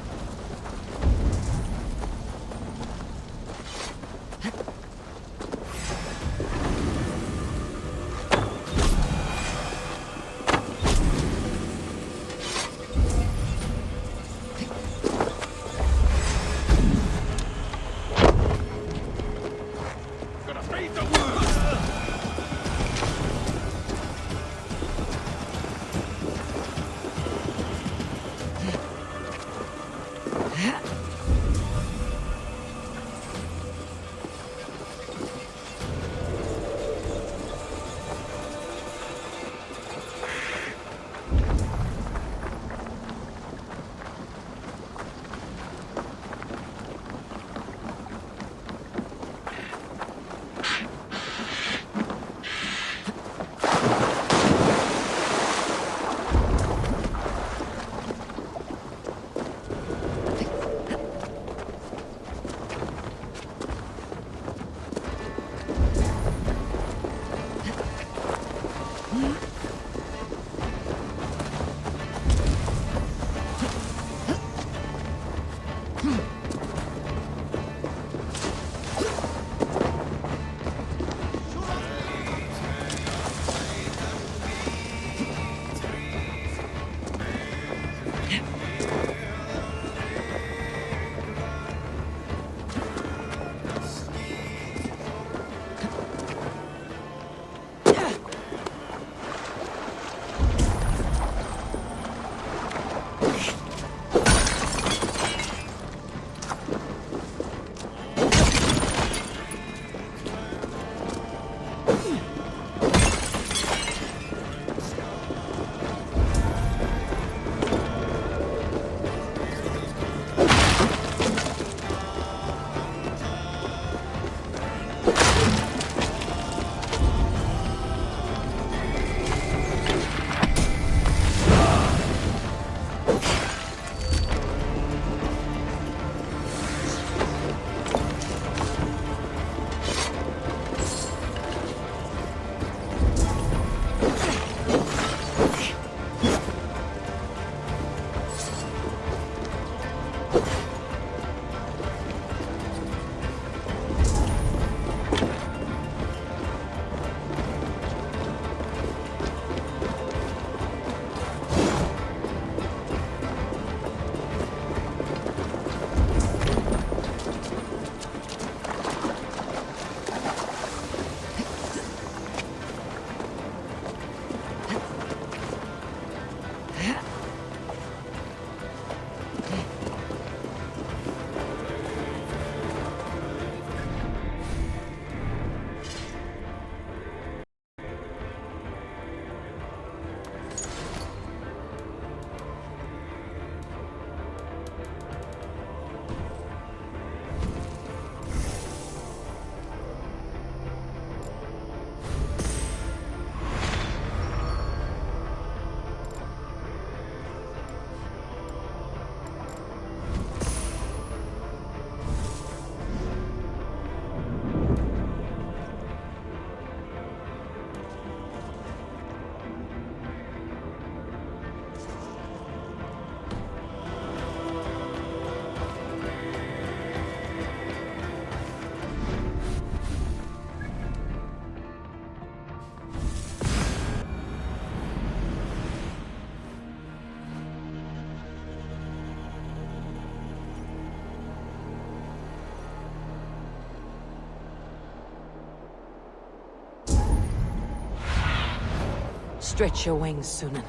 Stretch your wings, Sunan.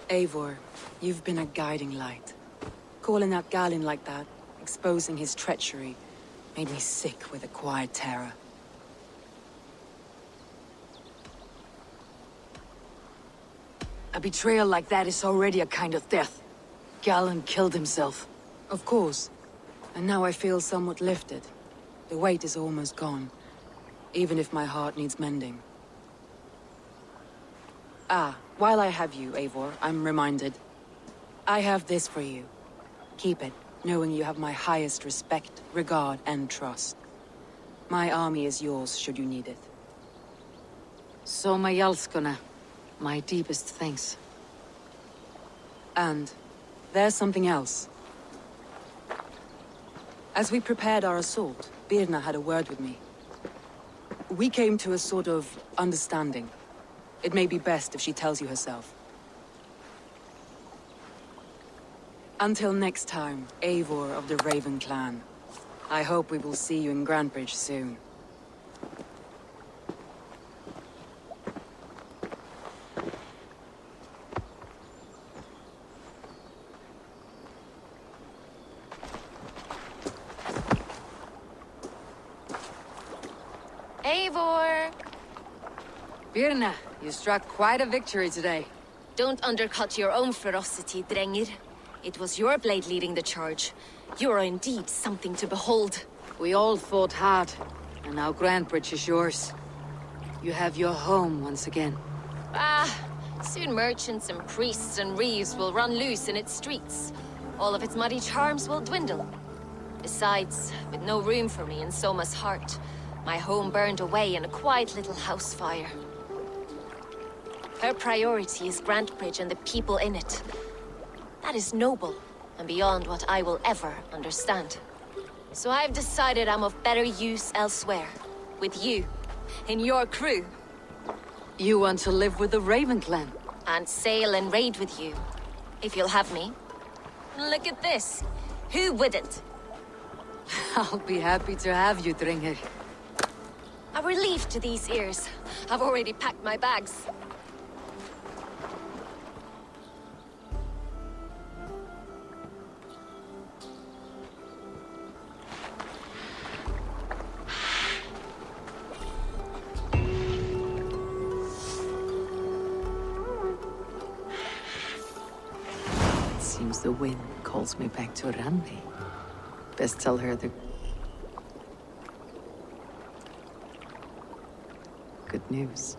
Eivor, you've been a guiding light. Calling out Galinn like that, exposing his treachery, made me sick with a quiet terror. A betrayal like that is already a kind of death. Galinn killed himself. Of course. And now I feel somewhat lifted. The weight is almost gone, even if my heart needs mending. Ah, while I have you, Eivor, I'm reminded. I have this for you. Keep it, knowing you have my highest respect, regard, and trust. My army is yours, should you need it. Soma Jalskona. My deepest thanks. And there's something else. As we prepared our assault, Birna had a word with me. We came to a sort of understanding. It may be best if she tells you herself. Until next time, Eivor of the Raven clan. I hope we will see you in Grantebridge soon. Eivor! Birna, you struck quite a victory today. Don't undercut your own ferocity, Drengir. It was your blade leading the charge. You are indeed something to behold. We all fought hard, and now Grantebridge is yours. You have your home once again. Soon merchants and priests and reeves will run loose in its streets. All of its muddy charms will dwindle. Besides, with no room for me in Soma's heart, my home burned away in a quiet little house fire. Her priority is Grantebridge and the people in it. That is noble, and beyond what I will ever understand. So I've decided I'm of better use elsewhere. With you, in your crew. You want to live with the Raven clan? And sail and raid with you, if you'll have me. Look at this. Who wouldn't? I'll be happy to have you, Drengir. A relief to these ears. I've already packed my bags. Seems the wind calls me back to Randi. Best tell her the good news.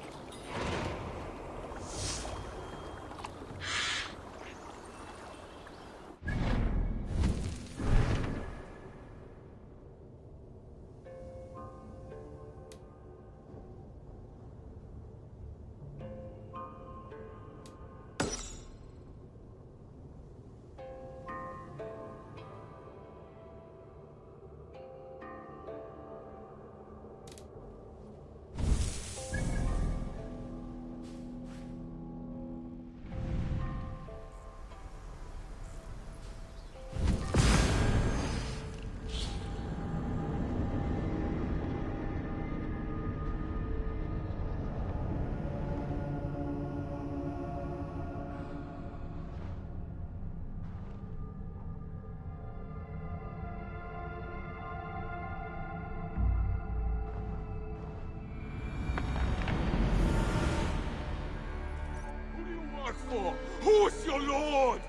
For? Who's your lord?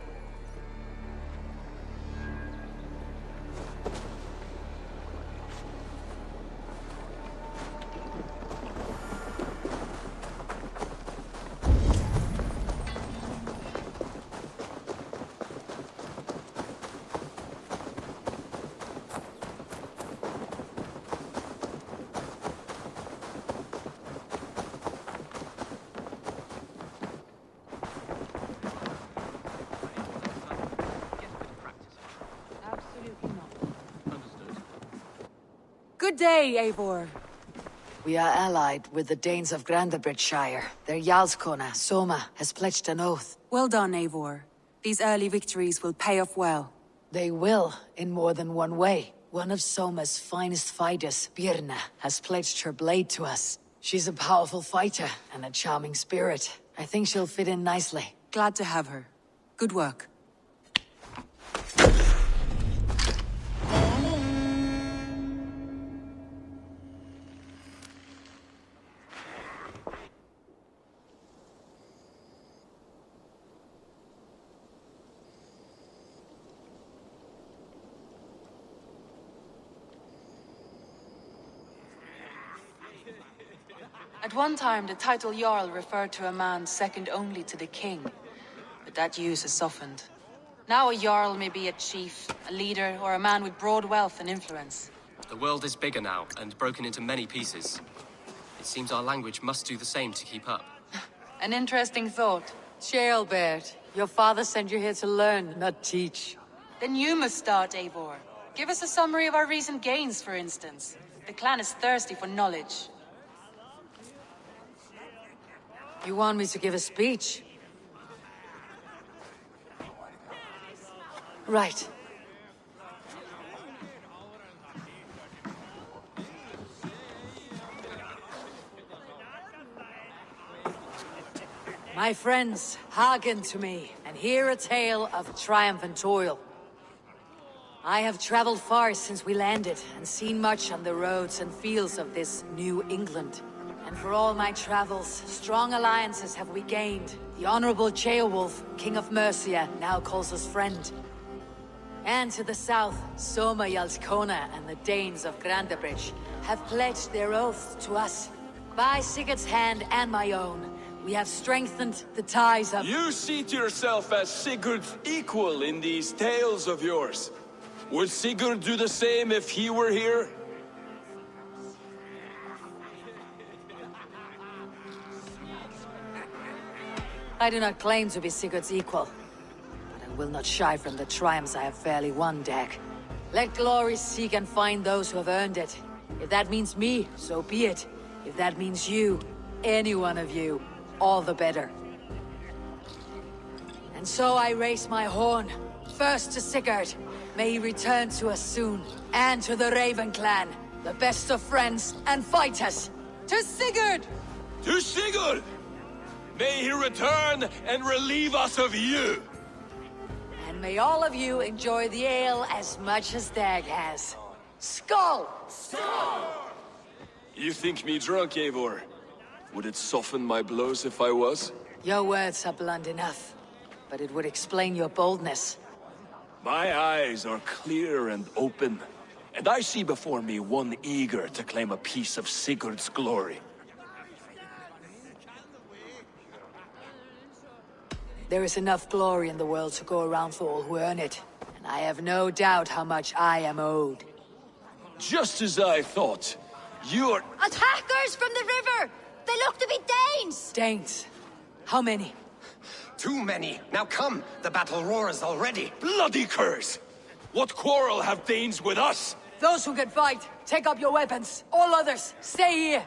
Good day, Eivor. We are allied with the Danes of Grantebridgeshire. Their Jarlskona, Soma, has pledged an oath. Well done, Eivor. These early victories will pay off well. They will, in more than one way. One of Soma's finest fighters, Birna, has pledged her blade to us. She's a powerful fighter and a charming spirit. I think she'll fit in nicely. Glad to have her. Good work. At one time, the title Jarl referred to a man second only to the king. But that use has softened. Now a Jarl may be a chief, a leader, or a man with broad wealth and influence. The world is bigger now, and broken into many pieces. It seems our language must do the same to keep up. An interesting thought. Ceolbert, your father sent you here to learn, not teach. Then you must start, Eivor. Give us a summary of our recent gains, for instance. The clan is thirsty for knowledge. You want me to give a speech? Right. My friends, hearken to me, and hear a tale of triumph and toil. I have traveled far since we landed, and seen much on the roads and fields of this New England. And for all my travels, strong alliances have we gained. The Honorable Ceolwulf, King of Mercia, now calls us friend. And to the south, Soma Jarlskona and the Danes of Grantebridge have pledged their oath to us. By Sigurd's hand and my own, we have strengthened the ties of— You seat yourself as Sigurd's equal in these tales of yours. Would Sigurd do the same if he were here? I do not claim to be Sigurd's equal, but I will not shy from the triumphs I have fairly won, Dag. Let glory seek and find those who have earned it. If that means me, so be it. If that means you, any one of you, all the better. And so I raise my horn, first to Sigurd. May he return to us soon, and to the Raven clan, the best of friends and fighters. To Sigurd! To Sigurd! May he return and relieve us of you! And may all of you enjoy the ale as much as Dag has. Skull! Skull! You think me drunk, Eivor? Would it soften my blows if I was? Your words are blunt enough, but it would explain your boldness. My eyes are clear and open, and I see before me one eager to claim a piece of Sigurd's glory. There is enough glory in the world to go around for all who earn it, and I have no doubt how much I am owed. Just as I thought. You're— Attackers from the river! They look to be Danes! Danes? How many? Too many. Now come, the battle roars already. Bloody curse! What quarrel have Danes with us? Those who can fight, take up your weapons. All others, stay here.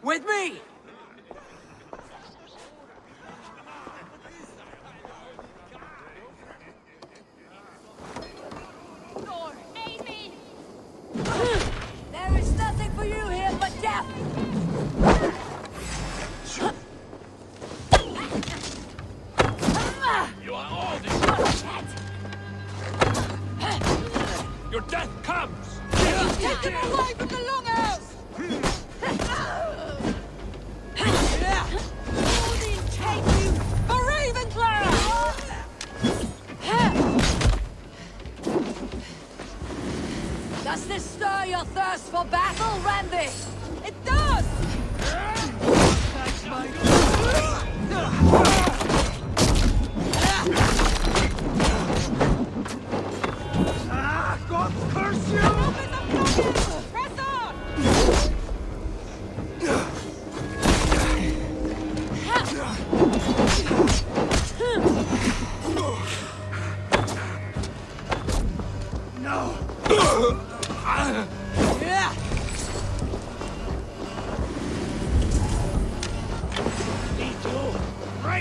With me! Thor, aid me! There is nothing for you here but death! You are all destroyed! Your death comes! Take him away from the longhouse!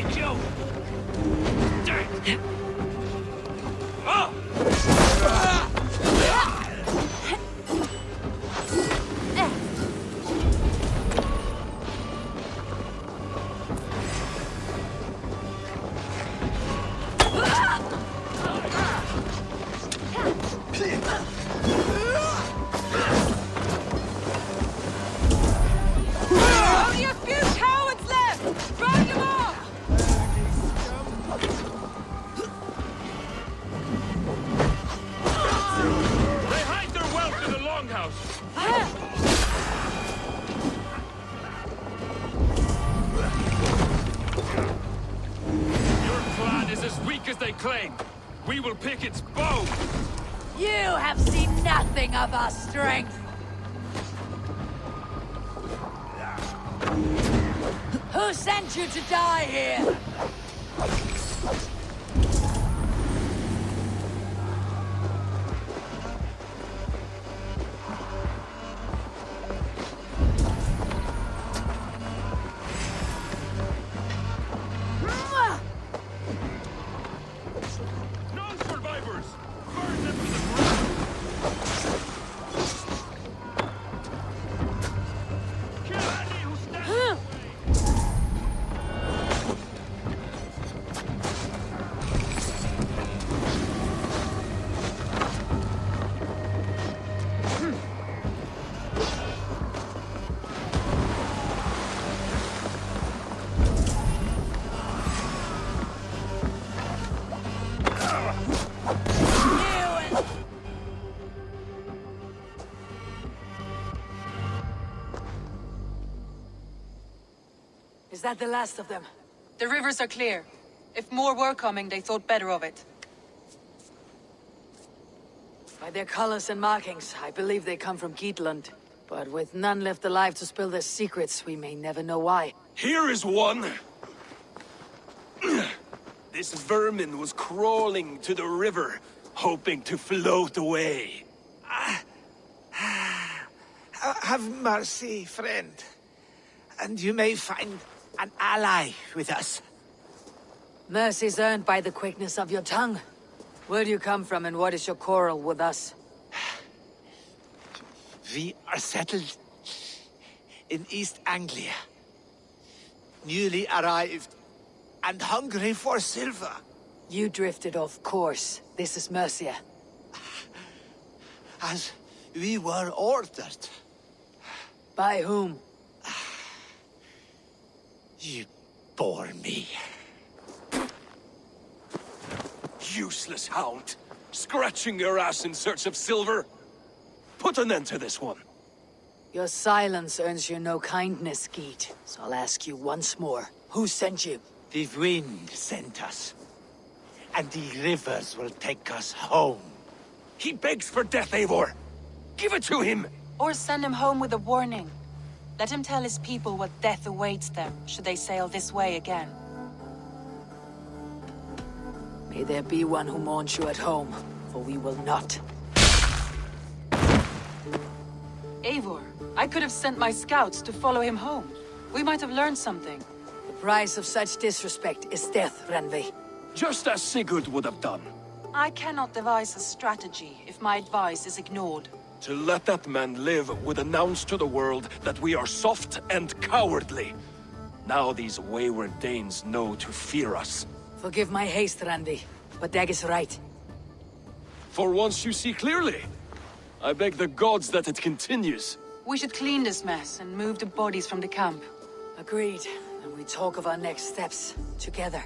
find you! Only a few cowards left! Round them off! They hide their wealth in the longhouse! Your clan is as weak as they claim. We will pick its bones! You have seen nothing of our strength! Who sent you to die here? No survivors! Burn them to the ground! Kill any who stands in the way! Is that the last of them? The rivers are clear. If more were coming, they thought better of it. By their colors and markings, I believe they come from Geatland. But with none left alive to spill their secrets, we may never know why. Here is one! This vermin was crawling to the river, hoping to float away. Have mercy, friend. And you may find an ally with us. Mercy's earned by the quickness of your tongue. Where do you come from and what is your quarrel with us? We are settled in East Anglia. Newly arrived and hungry for silver. You drifted off course. This is Mercia. As we were ordered. By whom? You bore me. Useless hound! Scratching your ass in search of silver! Put an end to this one! Your silence earns you no kindness, Geet. So I'll ask you once more. Who sent you? The wind sent us. And the rivers will take us home. He begs for death, Eivor! Give it to him! Or send him home with a warning. Let him tell his people what death awaits them, should they sail this way again. May there be one who mourns you at home, for we will not. Eivor, I could have sent my scouts to follow him home. We might have learned something. The price of such disrespect is death, Randvi. Just as Sigurd would have done. I cannot devise a strategy if my advice is ignored. To let that man live would announce to the world that we are soft and cowardly. Now these wayward Danes know to fear us. Forgive my haste, Randvi, but Dag is right. For once you see clearly. I beg the gods that it continues. We should clean this mess and move the bodies from the camp. Agreed. And we talk of our next steps together.